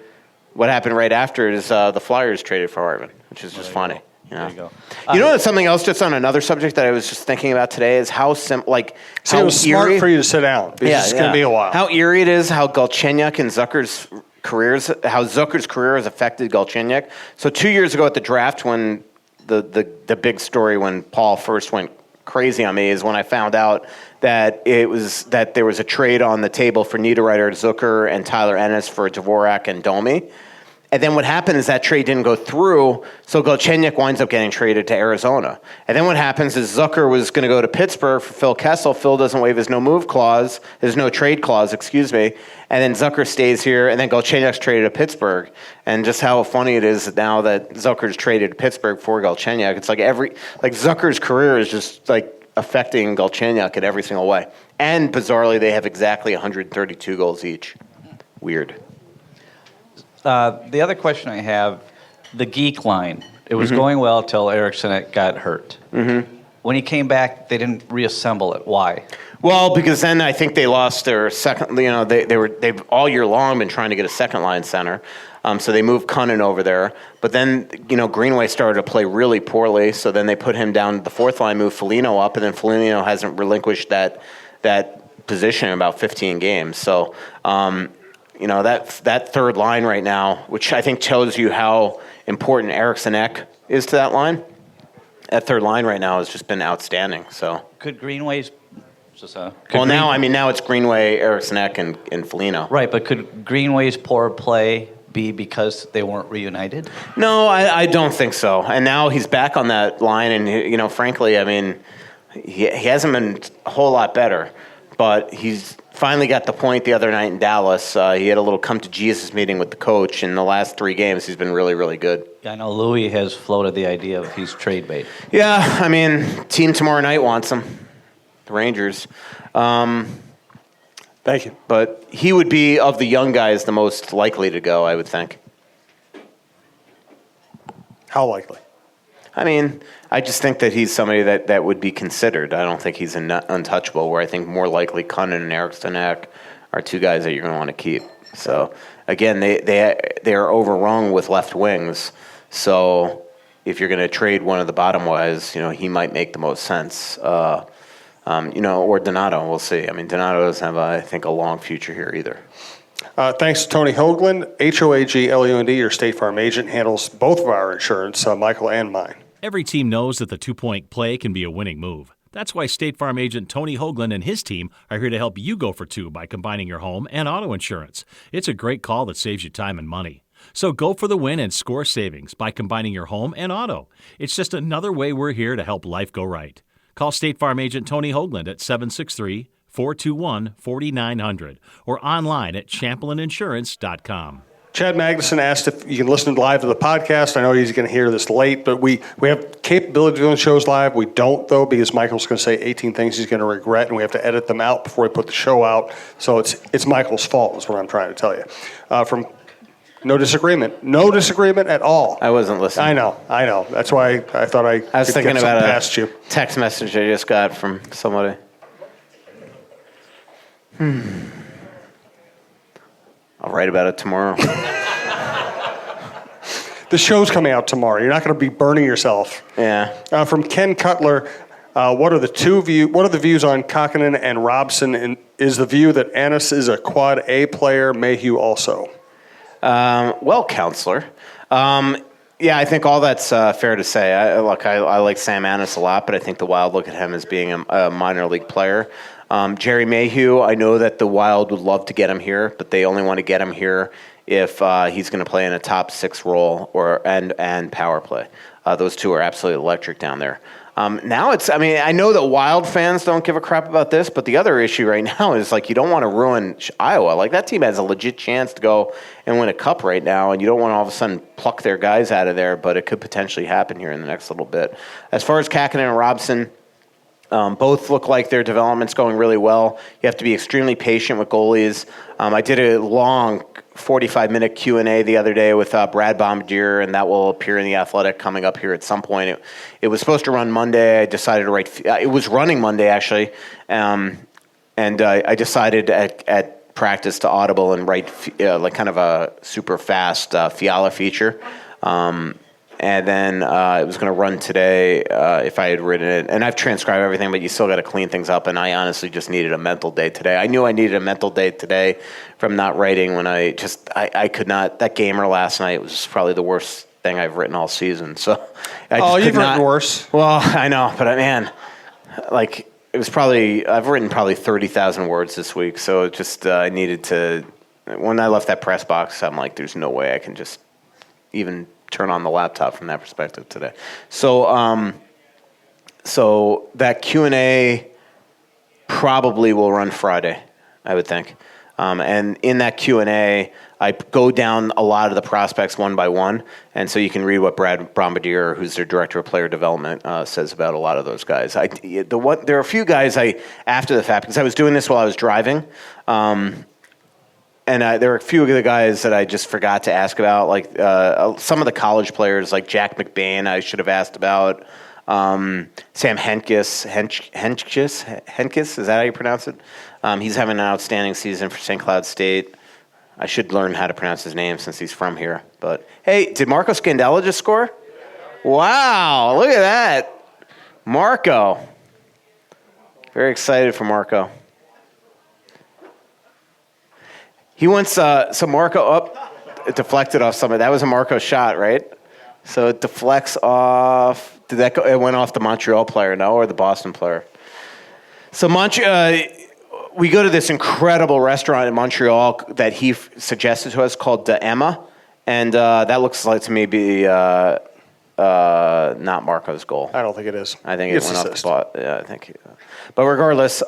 what happened right after is the Flyers traded for Hartman, which is just funny. You know? There you go. You know, something else just on another subject that I was just thinking about today is how See, it was smart for you to sit down because it's going to be a while. How eerie it is how Galchenyuk and Zucker's careers, how Zucker's career has affected Galchenyuk. So 2 years ago at the draft, when the big story when Paul first went crazy on me is when I found out that there was a trade on the table for Niederreiter, Zucker, and Tyler Ennis for Dvorak and Domi. And then what happened is that trade didn't go through, so Galchenyuk winds up getting traded to Arizona. And then what happens is Zucker was going to go to Pittsburgh for Phil Kessel. Phil doesn't waive his no-move clause, his no-trade clause, excuse me. And then Zucker stays here, and then Galchenyuk's traded to Pittsburgh. And just how funny it is now that Zucker's traded to Pittsburgh for Galchenyuk. It's like Zucker's career is just like affecting Galchenyuk in every single way. And bizarrely, they have exactly 132 goals each. Weird. The other question I have, the geek line. It was going well till Eriksson got hurt. When he came back, they didn't reassemble it. Why? Well, because then I think they lost their second. You know, they've all year long been trying to get a second line center. So they moved Cunnin over there. But then, you know, Greenway started to play really poorly. So then they put him down to the fourth line, moved Foligno up, and then Foligno hasn't relinquished that position in about 15 games. So. You know, that third line right now, which I think tells you how important Eriksson Ek is to that line. That third line right now has just been outstanding. So could Greenway's now it's Greenway, Eriksson Ek, and Foligno. Right, but could Greenway's poor play be because they weren't reunited? No, I don't think so. And now he's back on that line, and you know, frankly, I mean, he hasn't been a whole lot better, but he's finally got the point the other night in Dallas. He had a little come-to-Jesus meeting with the coach. In the last 3 games, he's been really, really good. I know Louis has floated the idea of he's trade bait. Yeah, I mean, team tomorrow night wants him, the Rangers. Thank you. But he would be, of the young guys, the most likely to go, I would think. How likely? I mean, I just think that he's somebody that would be considered. I don't think he's untouchable, where I think more likely Cunnin and Eriksson Ek are 2 guys that you're going to want to keep. So, again, they are overrun with left wings. So if you're going to trade one of the bottom guys, you know, he might make the most sense. You know, or Donato, we'll see. I mean, Donato doesn't have, I think, a long future here either. Thanks to Tony Hoagland, HOAGLUND, your State Farm agent, handles both of our insurance, Michael and mine. Every team knows that the two-point play can be a winning move. That's why State Farm agent Tony Hoagland and his team are here to help you go for 2 by combining your home and auto insurance. It's a great call that saves you time and money. So go for the win and score savings by combining your home and auto. It's just another way we're here to help life go right. Call State Farm agent Tony Hoagland at 763-421-4900 or online at ChamplinInsurance.com. Chad Magnuson asked if you can listen live to the podcast. I know he's going to hear this late, but we have capability of doing shows live. We don't, though, because Michael's going to say 18 things he's going to regret, and we have to edit them out before we put the show out. So it's Michael's fault is what I'm trying to tell you. From no disagreement at all. I wasn't listening. I know. That's why I thought I was thinking about past you. Text message I just got from somebody. I'll write about it tomorrow. The show's coming out tomorrow. You're not going to be burning yourself. Yeah. From Ken Cutler, what are the views on Kakkonen and Robson? And is the view that Ennis is a quad A player, Mayhew also? Well, counselor. Yeah, I think all that's fair to say. I like Sam Ennis a lot, but I think the Wild look at him as being a minor league player. Jerry Mayhew, I know that the Wild would love to get him here, but they only want to get him here if he's going to play in a top 6 role and power play. Those 2 are absolutely electric down there. Now I know that Wild fans don't give a crap about this, but the other issue right now is like you don't want to ruin Iowa. Like that team has a legit chance to go and win a cup right now, and you don't want to all of a sudden pluck their guys out of there, but it could potentially happen here in the next little bit. As far as Kakinen and Robson, both look like their development's going really well. You have to be extremely patient with goalies. I did a long 45-minute Q&A the other day with Brad Bombardier, and that will appear in The Athletic coming up here at some point. It was supposed to run Monday. I decided to write it was running Monday, actually, and I decided at practice to audible and write like kind of a super fast Fiala feature. And then it was going to run today if I had written it. And I've transcribed everything, but you still got to clean things up. And I honestly just needed a mental day today. I knew I needed a mental day today from not writing when I could not. That gamer last night was probably the worst thing I've written all season. So you've written worse. Well, I know, but man, like it was I've written probably 30,000 words this week. So just I needed to. When I left that press box, I'm like, there's no way I can just even turn on the laptop from that perspective today. So so that Q&A probably will run Friday, I would think. And in that Q&A, I go down a lot of the prospects one by one, and so you can read what Brad Bombardier, who's their director of player development, says about a lot of those guys. There are a few guys after the fact, because I was doing this while I was driving, and there were a few of the guys that I just forgot to ask about, like some of the college players, like Jack McBain, I should have asked about. Sam Henkes, is that how you pronounce it? He's having an outstanding season for St. Cloud State. I should learn how to pronounce his name since he's from here. But hey, did Marco Scandella just score? Wow, look at that. Marco. Very excited for Marco. He wants so Marco up. It deflected off somebody. That was a Marco shot, right? So it deflects off. Did that go? It went off the Montreal player, no, or the Boston player? So we go to this incredible restaurant in Montreal that he suggested to us called De Emma, and that looks like to me be not Marco's goal. I don't think it is. I think it went off the spot. Yeah, I think. But regardless.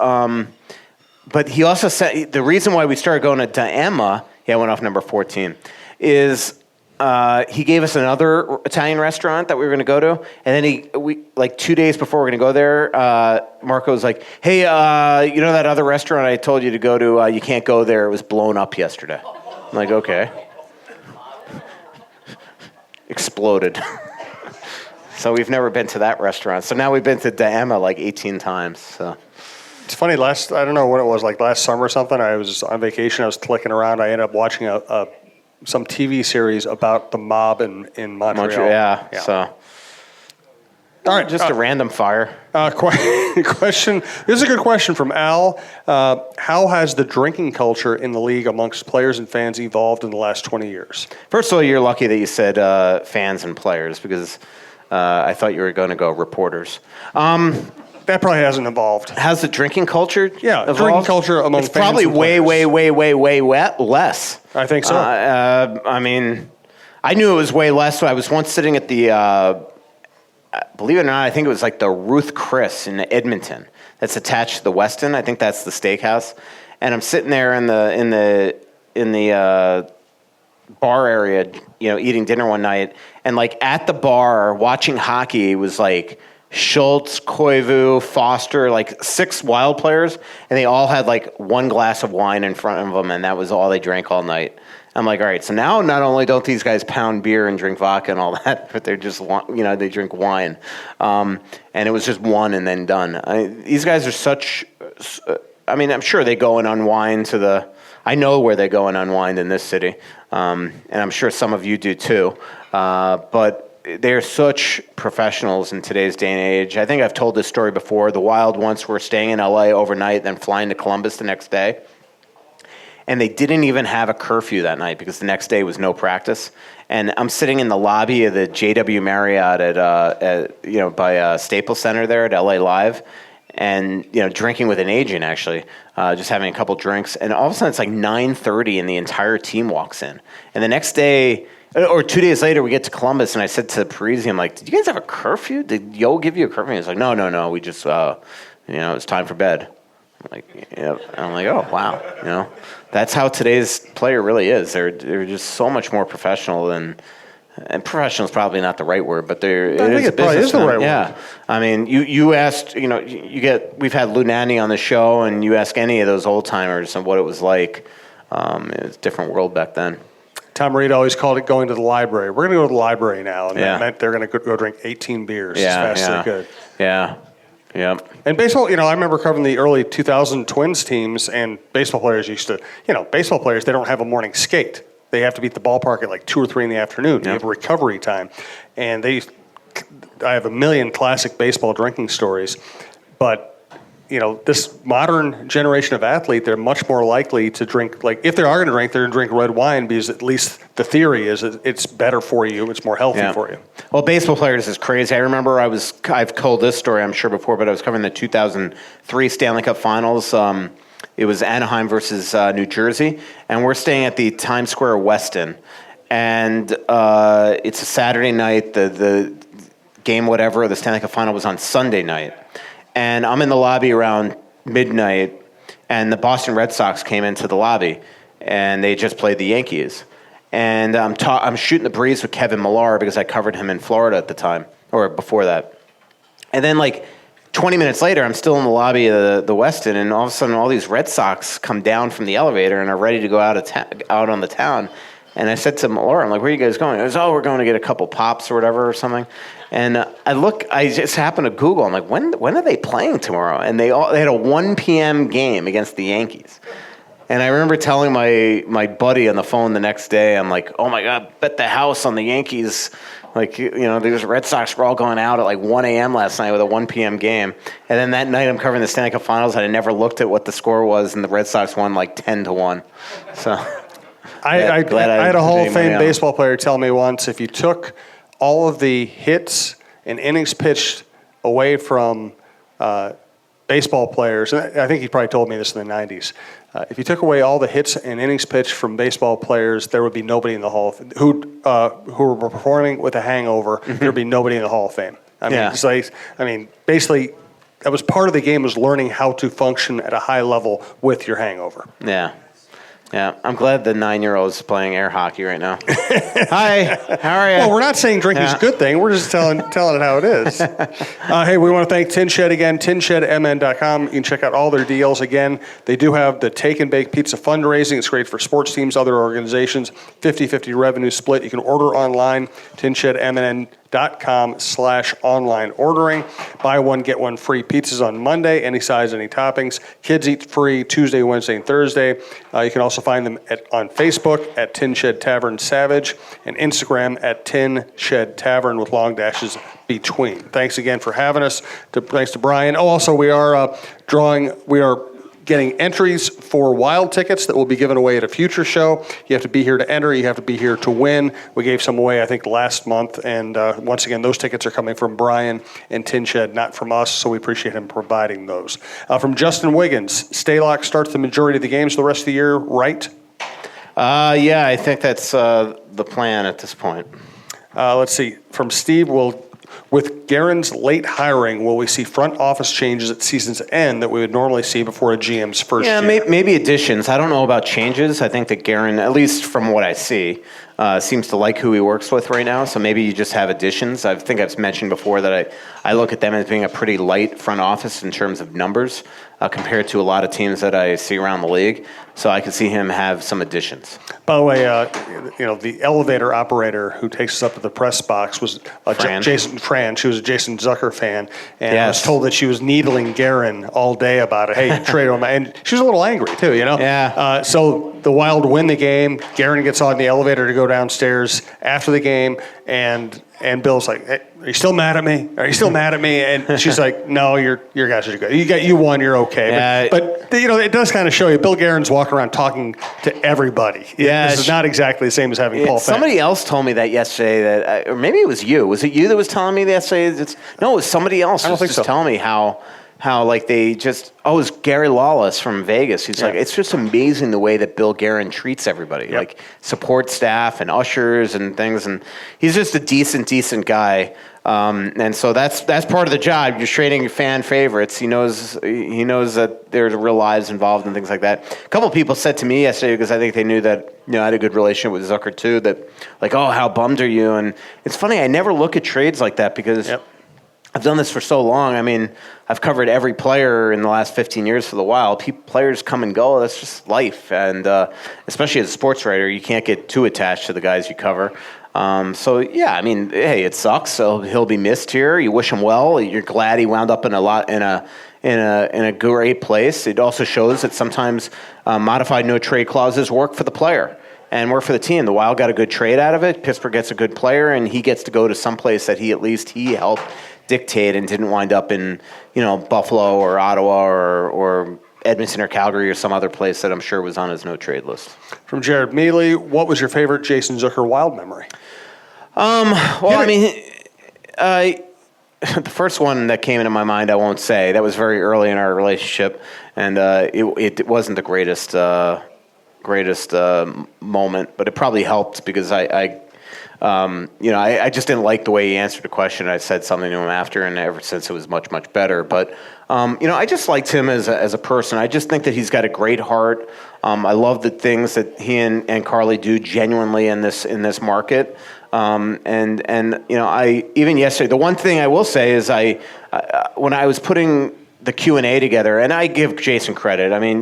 But he also said the reason why we started going to De Emma, I went off number 14, is he gave us another Italian restaurant that we were going to go to, and then we 2 days before we are going to go there, Marco was like, "Hey, you know that other restaurant I told you to go to? You can't go there. It was blown up yesterday." I'm like, "Okay." Exploded. So we've never been to that restaurant. So now we've been to De Emma like 18 times. So. It's funny, I don't know what it was, like last summer or something, I was on vacation, I was clicking around, I ended up watching some TV series about the mob in Montreal. Yeah. So. All right. Just a random fire. Question. This is a good question from Al. How has the drinking culture in the league amongst players and fans evolved in the last 20 years? First of all, you're lucky that you said fans and players, because I thought you were going to go reporters. That probably hasn't evolved. Has the drinking culture evolved? Drinking culture among it's fans probably and way players. less. I think so. I mean, I knew it was way less. I was once sitting at the, believe it or not, I think it was like the Ruth Chris in Edmonton that's attached to the Westin. I think that's the steakhouse. And I'm sitting there in the bar area, eating dinner one night, and like at the bar watching hockey was like Schultz, Koivu, Foster, like 6 Wild players, and they all had like one glass of wine in front of them, and that was all they drank all night. I'm like, all right, so now not only don't these guys pound beer and drink vodka and all that, but they're just, they drink wine. And it was just one and then done. These guys are such, I'm sure they go and unwind I know where they go and unwind in this city, and I'm sure some of you do too, but they're such professionals in today's day and age. I think I've told this story before. The Wild once were staying in LA overnight, then flying to Columbus the next day. And they didn't even have a curfew that night because the next day was no practice. And I'm sitting in the lobby of the JW Marriott by Staples Center there at LA Live, and drinking with an agent actually, just having a couple drinks. And all of a sudden it's like 9:30 and the entire team walks in. And the next day, Or 2 days later, we get to Columbus, and I said to Parisi, I'm like, did you guys have a curfew? Did Yo give you a curfew? He's like, no. We just, it's time for bed. I'm like, yeah. And I'm like, oh, wow. That's how today's player really is. They're just so much more professional than, and professional is probably not the right word, but it probably is the right word. Yeah. I mean, you asked, we've had Lunani on the show, and you ask any of those old timers and what it was like. It was a different world back then. Tom Reed always called it going to the library. We're going to go to the library now, and that meant they're going to go drink 18 beers as fast as they could. Yeah. And baseball, I remember covering the early 2000 Twins teams, and baseball players used to, baseball players, they don't have a morning skate. They have to be at the ballpark at like 2 or 3 in the afternoon. They have a recovery time. And I have a million classic baseball drinking stories, but this modern generation of athlete, they're much more likely to drink, like if they are going to drink, they're going to drink red wine because at least the theory is that it's better for you, it's more healthy for you. Well, baseball players is crazy. I remember I've told this story, I'm sure, before, but I was covering the 2003 Stanley Cup Finals. It was Anaheim versus New Jersey, and we're staying at the Times Square Westin, and it's a Saturday night. The game, whatever, the Stanley Cup Final was on Sunday night. And I'm in the lobby around midnight, and the Boston Red Sox came into the lobby, and they just played the Yankees. And I'm shooting the breeze with Kevin Millar because I covered him in Florida at the time, or before that. And then, 20 minutes later, I'm still in the lobby of the Westin, and all of a sudden, all these Red Sox come down from the elevator and are ready to go out on the town. And I said to Millar, I'm like, where are you guys going? He goes, we're going to get a couple pops or whatever or something. And I just happened to Google. I'm like, when are they playing tomorrow? And they had a 1 p.m. game against the Yankees. And I remember telling my buddy on the phone the next day, I'm like, oh my God, bet the house on the Yankees. These Red Sox were all going out at 1 a.m. last night with a 1 p.m. game. And then that night I'm covering the Stanley Cup Finals. I never looked at what the score was, and the Red Sox won 10-1. So I had a Hall of Fame baseball player tell me once, if you took all of the hits and innings pitched away from baseball players, and I think he probably told me this in the 90s, if you took away all the hits and innings pitched from baseball players, there would be nobody in the Hall of Fame who were performing with a hangover. Mm-hmm. There would be nobody in the Hall of Fame. Basically, that was part of the game, was learning how to function at a high level with your hangover. Yeah, I'm glad the 9-year-old's playing air hockey right now. Hi, how are you? Well, we're not saying drinking's a good thing. We're just telling it how it is. Hey, we want to thank Tin Shed again, tinshedmn.com. You can check out all their deals. Again, they do have the Take and Bake Pizza fundraising. It's great for sports teams, other organizations, 50-50 revenue split. You can order online, tinshedmn.com/online ordering. Buy one, get one free pizzas on Monday, any size, any toppings. Kids eat free Tuesday, Wednesday, and Thursday. You can also find them on Facebook at Tin Shed Tavern Savage and Instagram at Tin Shed Tavern with long dashes between. Thanks again for having us. Thanks to Brian. Also, we are getting entries for wild tickets that will be given away at a future show. You have to be here to enter. You have to be here to win. We gave some away, I think, last month. And once again, those tickets are coming from Brian and Tin Shed, not from us, so we appreciate him providing those. From Justin Wiggins, Staylock starts the majority of the games the rest of the year, right? Yeah, I think that's the plan at this point. Let's see. From Steve, with Guerin's late hiring, will we see front office changes at season's end that we would normally see before a GM's first year? Yeah, maybe additions. I don't know about changes. I think that Guerin, at least from what I see, seems to like who he works with right now. So maybe you just have additions. I think I've mentioned before that I look at them as being a pretty light front office in terms of numbers compared to a lot of teams that I see around the league. So I could see him have some additions. By the way, the elevator operator who takes us up to the press box was Jason Fran. She was a Jason Zucker fan, and I was told that she was needling Guerin all day about it. Hey, trade him, and she was a little angry too. Yeah. So the Wild win the game. Guerin gets on the elevator to go downstairs after the game, and Bill's like, hey, are you still mad at me? Are you still mad at me? And she's like, no, your guys are good. You won, you're okay. Yeah. But it does kind of show you. Bill Guerin's walking around talking to everybody. Yeah, this is not exactly the same as having Paul Fenn. Somebody else told me that yesterday, or maybe it was you. Was it you that was telling me that yesterday? No, it was somebody else. I don't think so. Telling me how how like they just it's Gary Lawless from Vegas. He's like, it's just amazing the way that Bill Guerin treats everybody, like support staff and ushers and things, and he's just a decent guy. And so that's part of the job. You're training fan favorites. He knows that there's real lives involved and things like that. A couple of people said to me yesterday, because I think they knew that I had a good relationship with Zucker too, that like, oh, how bummed are you? And it's funny, I never look at trades like that because I've done this for so long. I mean, I've covered every player in the last 15 years for the Wild. Players come and go. That's just life. And especially as a sports writer, you can't get too attached to the guys you cover. So yeah, I mean, hey, it sucks. So he'll be missed here. You wish him well. You're glad he wound up in a great place. It also shows that sometimes modified no trade clauses work for the player and work for the team. The Wild got a good trade out of it. Pittsburgh gets a good player, and he gets to go to some place that he helped dictate and didn't wind up in Buffalo or Ottawa or Edmonton or Calgary or some other place that I'm sure was on his no trade list. From Jared Mealy, what was your favorite Jason Zucker Wild memory? The first one that came into my mind, I won't say. That was very early in our relationship, and it wasn't the greatest moment, but it probably helped because I just didn't like the way he answered the question. I said something to him after, and ever since it was much, much better. But, I just liked him as a person. I just think that he's got a great heart. I love the things that he and Carly do genuinely in this market. Even yesterday, the one thing I will say is when I was putting the Q&A together, and I give Jason credit. I mean,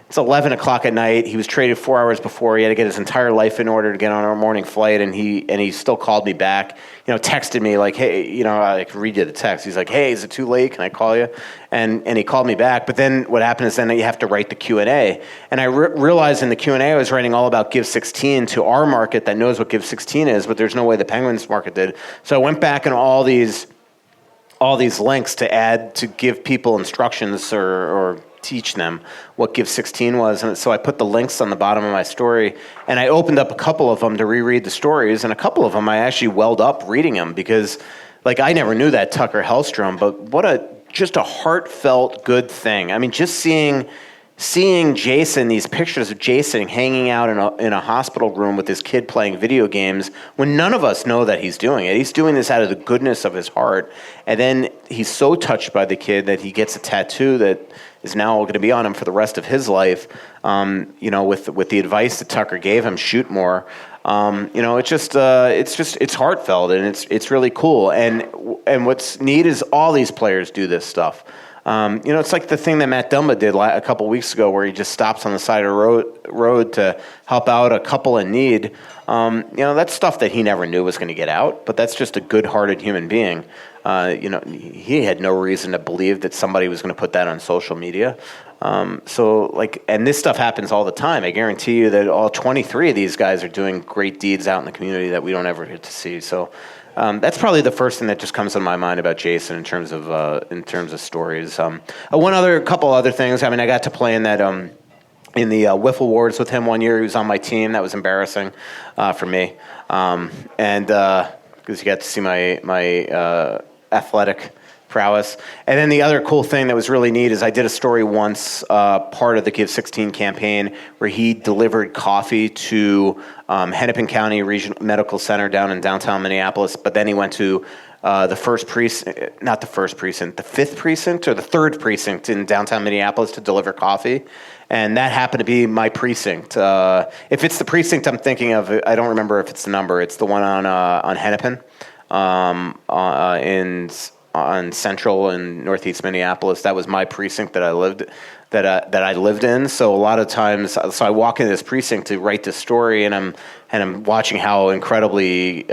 it's 11 o'clock at night. He was traded 4 hours before. He had to get his entire life in order to get on our morning flight, and he still called me back. Texted me like, hey, I can read you the text. He's like, hey, is it too late? Can I call you? And he called me back. But then what happened is then you have to write the Q&A. And I realized in the Q&A I was writing all about Give 16 to our market that knows what Give 16 is, but there's no way the Penguins market did. So I went back and all these links to add to give people instructions or teach them what Give 16 was. And so I put the links on the bottom of my story, and I opened up a couple of them to reread the stories, and a couple of them I actually welled up reading them because I never knew that Tucker Hellstrom, but what just a heartfelt good thing. I mean, just seeing Jason, these pictures of Jason hanging out in a hospital room with his kid playing video games when none of us know that he's doing it. He's doing this out of the goodness of his heart. And then he's so touched by the kid that he gets a tattoo that is now going to be on him for the rest of his life. With the advice that Tucker gave him, shoot more. It's heartfelt, and it's really cool. And what's neat is all these players do this stuff. It's like the thing that Matt Dumba did a couple weeks ago where he just stops on the side of the road to help out a couple in need. That's stuff that he never knew was going to get out, but that's just a good-hearted human being. He had no reason to believe that somebody was going to put that on social media. And this stuff happens all the time. I guarantee you that all 23 of these guys are doing great deeds out in the community that we don't ever get to see. So that's probably the first thing that just comes to my mind about Jason in terms of stories. Couple other things. I mean, I got to play in that in the Wiffle Awards with him one year. He was on my team. That was embarrassing for me, because you got to see my athletic prowess. And then the other cool thing that was really neat is I did a story once, part of the Give 16 campaign, where he delivered coffee to Hennepin County Regional Medical Center down in downtown Minneapolis, but then he went to the fifth precinct or the third precinct in downtown Minneapolis to deliver coffee. And that happened to be my precinct. If it's the precinct I'm thinking of, I don't remember if it's the number. It's the one on Hennepin, on Central and Northeast Minneapolis. That was my precinct that I lived in. So a lot of times, I walk into this precinct to write this story, and I'm watching how incredibly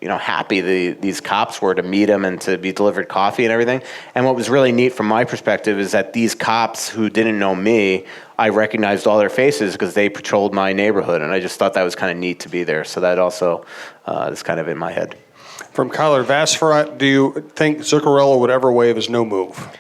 happy these cops were to meet him and to be delivered coffee and everything. And what was really neat from my perspective is that these cops who didn't know me, I recognized all their faces because they patrolled my neighborhood, and I just thought that was kind of neat to be there. So that also is kind of in my head. From Kyler Vassfrat, do you think Zuccarello would ever waive his no move?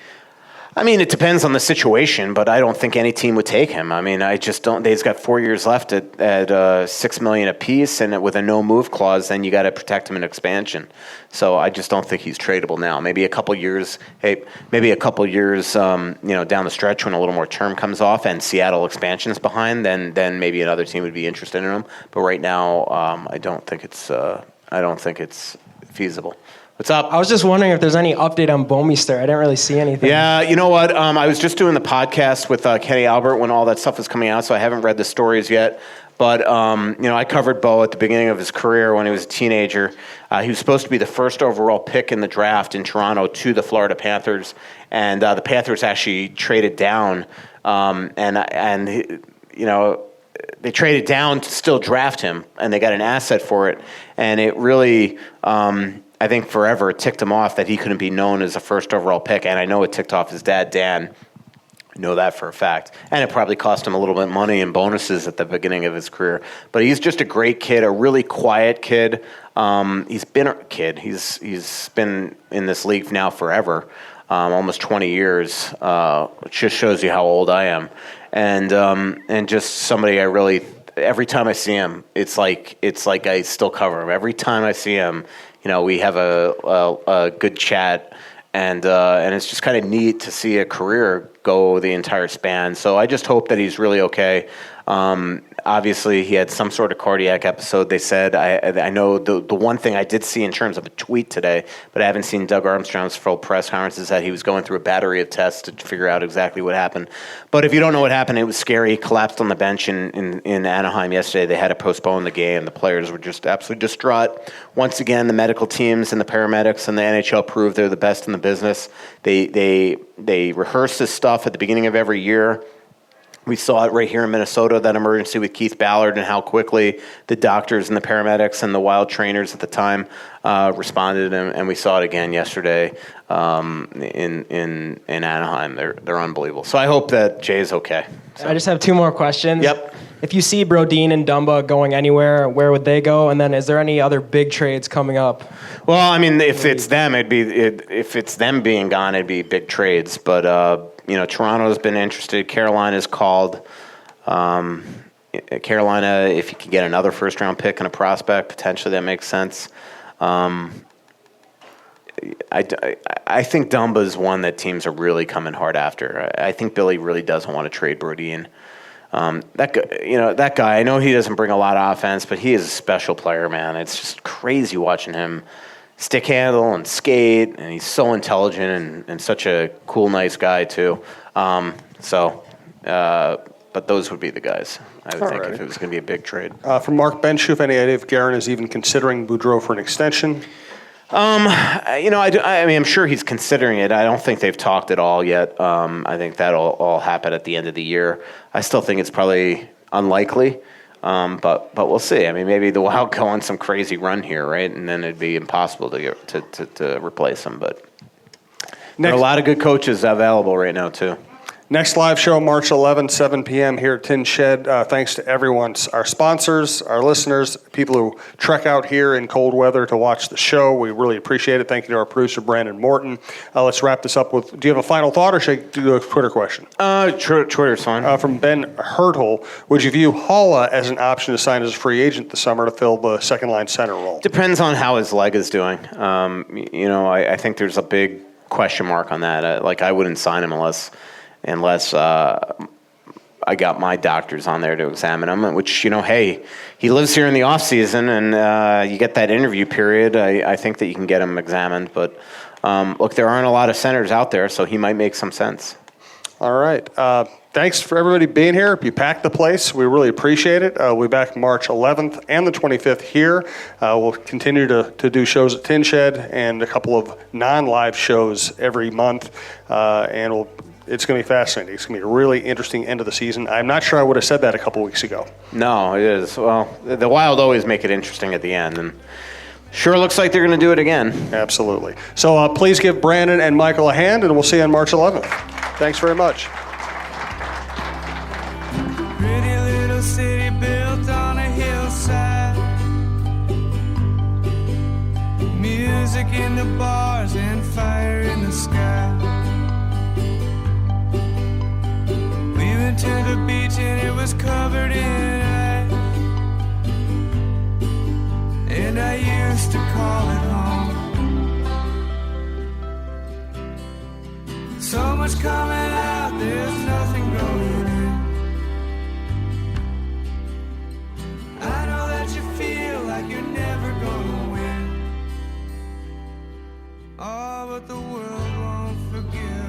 I mean, it depends on the situation, but I don't think any team would take him. I mean, I just don't. He's got 4 years left at $6 million apiece, and with a no move clause, then you got to protect him in expansion. So I just don't think he's tradable now. Maybe a couple years. Hey, maybe a couple years. Down the stretch when a little more term comes off and Seattle expansion is behind, then maybe another team would be interested in him. But right now, I don't think it's feasible. What's up? I was just wondering if there's any update on Bomeister. I didn't really see anything. Yeah, you know what? I was just doing the podcast with Kenny Albert when all that stuff was coming out, so I haven't read the stories yet. But, I covered Bo at the beginning of his career when he was a teenager. He was supposed to be the first overall pick in the draft in Toronto to the Florida Panthers, and the Panthers actually traded down, they traded down to still draft him, and they got an asset for it. And it really, I think forever ticked him off that he couldn't be known as a first overall pick. And I know it ticked off his dad, Dan. I know that for a fact. And it probably cost him a little bit of money in bonuses at the beginning of his career. But he's just a great kid, a really quiet kid. He's been a kid. He's been in this league now forever, almost 20 years, which just shows you how old I am. And just somebody I really, every time I see him, it's like I still cover him. Every time I see him, we have a good chat, and it's just kind of neat to see a career go the entire span. So I just hope that he's really okay. Obviously, he had some sort of cardiac episode, they said. I know the one thing I did see in terms of a tweet today, but I haven't seen Doug Armstrong's full press conference, is that he was going through a battery of tests to figure out exactly what happened. But if you don't know what happened, it was scary. He collapsed on the bench in Anaheim yesterday. They had to postpone the game. The players were just absolutely distraught. Once again, the medical teams and the paramedics and the NHL proved they're the best in the business. They rehearse this stuff at the beginning of every year. We saw it right here in Minnesota, that emergency with Keith Ballard, and how quickly the doctors and the paramedics and the Wild trainers at the time responded, and we saw it again yesterday in Anaheim. They're unbelievable. So I hope that Jay's okay. So. I just have two more questions. Yep. If you see Brodin and Dumba going anywhere, where would they go? And then is there any other big trades coming up? Well, I mean, if it's them, if it's them being gone, it'd be big trades. But Toronto's been interested. Carolina's called. Carolina, if you can get another first-round pick and a prospect, potentially that makes sense. I think Dumba's one that teams are really coming hard after. I think Billy really doesn't want to trade Brodin. That guy, I know he doesn't bring a lot of offense, but he is a special player, man. It's just crazy watching him stick handle and skate, and he's so intelligent and such a cool, nice guy too. But those would be the guys, I would think, if it was going to be a big trade. From Mark Benschoof, any idea if Guerin is even considering Boudreau for an extension? I'm sure he's considering it. I don't think they've talked at all yet. I think that'll all happen at the end of the year. I still think it's probably unlikely, but we'll see. I mean, maybe the Wild go on some crazy run here, right? And then it'd be impossible to replace him. But there are a lot of good coaches available right now too. Next live show, March 11th, 7 p.m. here at Tin Shed. Thanks to everyone, our sponsors, our listeners, people who trek out here in cold weather to watch the show. We really appreciate it. Thank you to our producer, Brandon Morton. Let's wrap this up with, do you have a final thought, or should I do a Twitter question? Twitter's fine. From Ben Hurtle, would you view Haula as an option to sign as a free agent this summer to fill the second-line center role? Depends on how his leg is doing. I think there's a big question mark on that. I wouldn't sign him unless I got my doctors on there to examine him, which, hey, he lives here in the off season, and you get that interview period. I think that you can get him examined. But, look, there aren't a lot of centers out there, so he might make some sense. All right. Thanks for everybody being here. You packed the place. We really appreciate it. We'll be back March 11th and the 25th here. We'll continue to do shows at Tin Shed and a couple of non-live shows every month, and it's going to be fascinating. It's going to be a really interesting end of the season. I'm not sure I would have said that a couple weeks ago. No, it is. Well, the Wild always make it interesting at the end, and sure looks like they're going to do it again. Absolutely. So please give Brandon and Michael a hand, and we'll see you on March 11th. Thanks very much. Pretty little city built on a hillside. Music in the bars and fire in the sky. went to the beach and it was covered in ice. And I used to call it home. So much coming out, there's nothing going in. I know that you feel like you're never gonna win. Oh, but the world won't forgive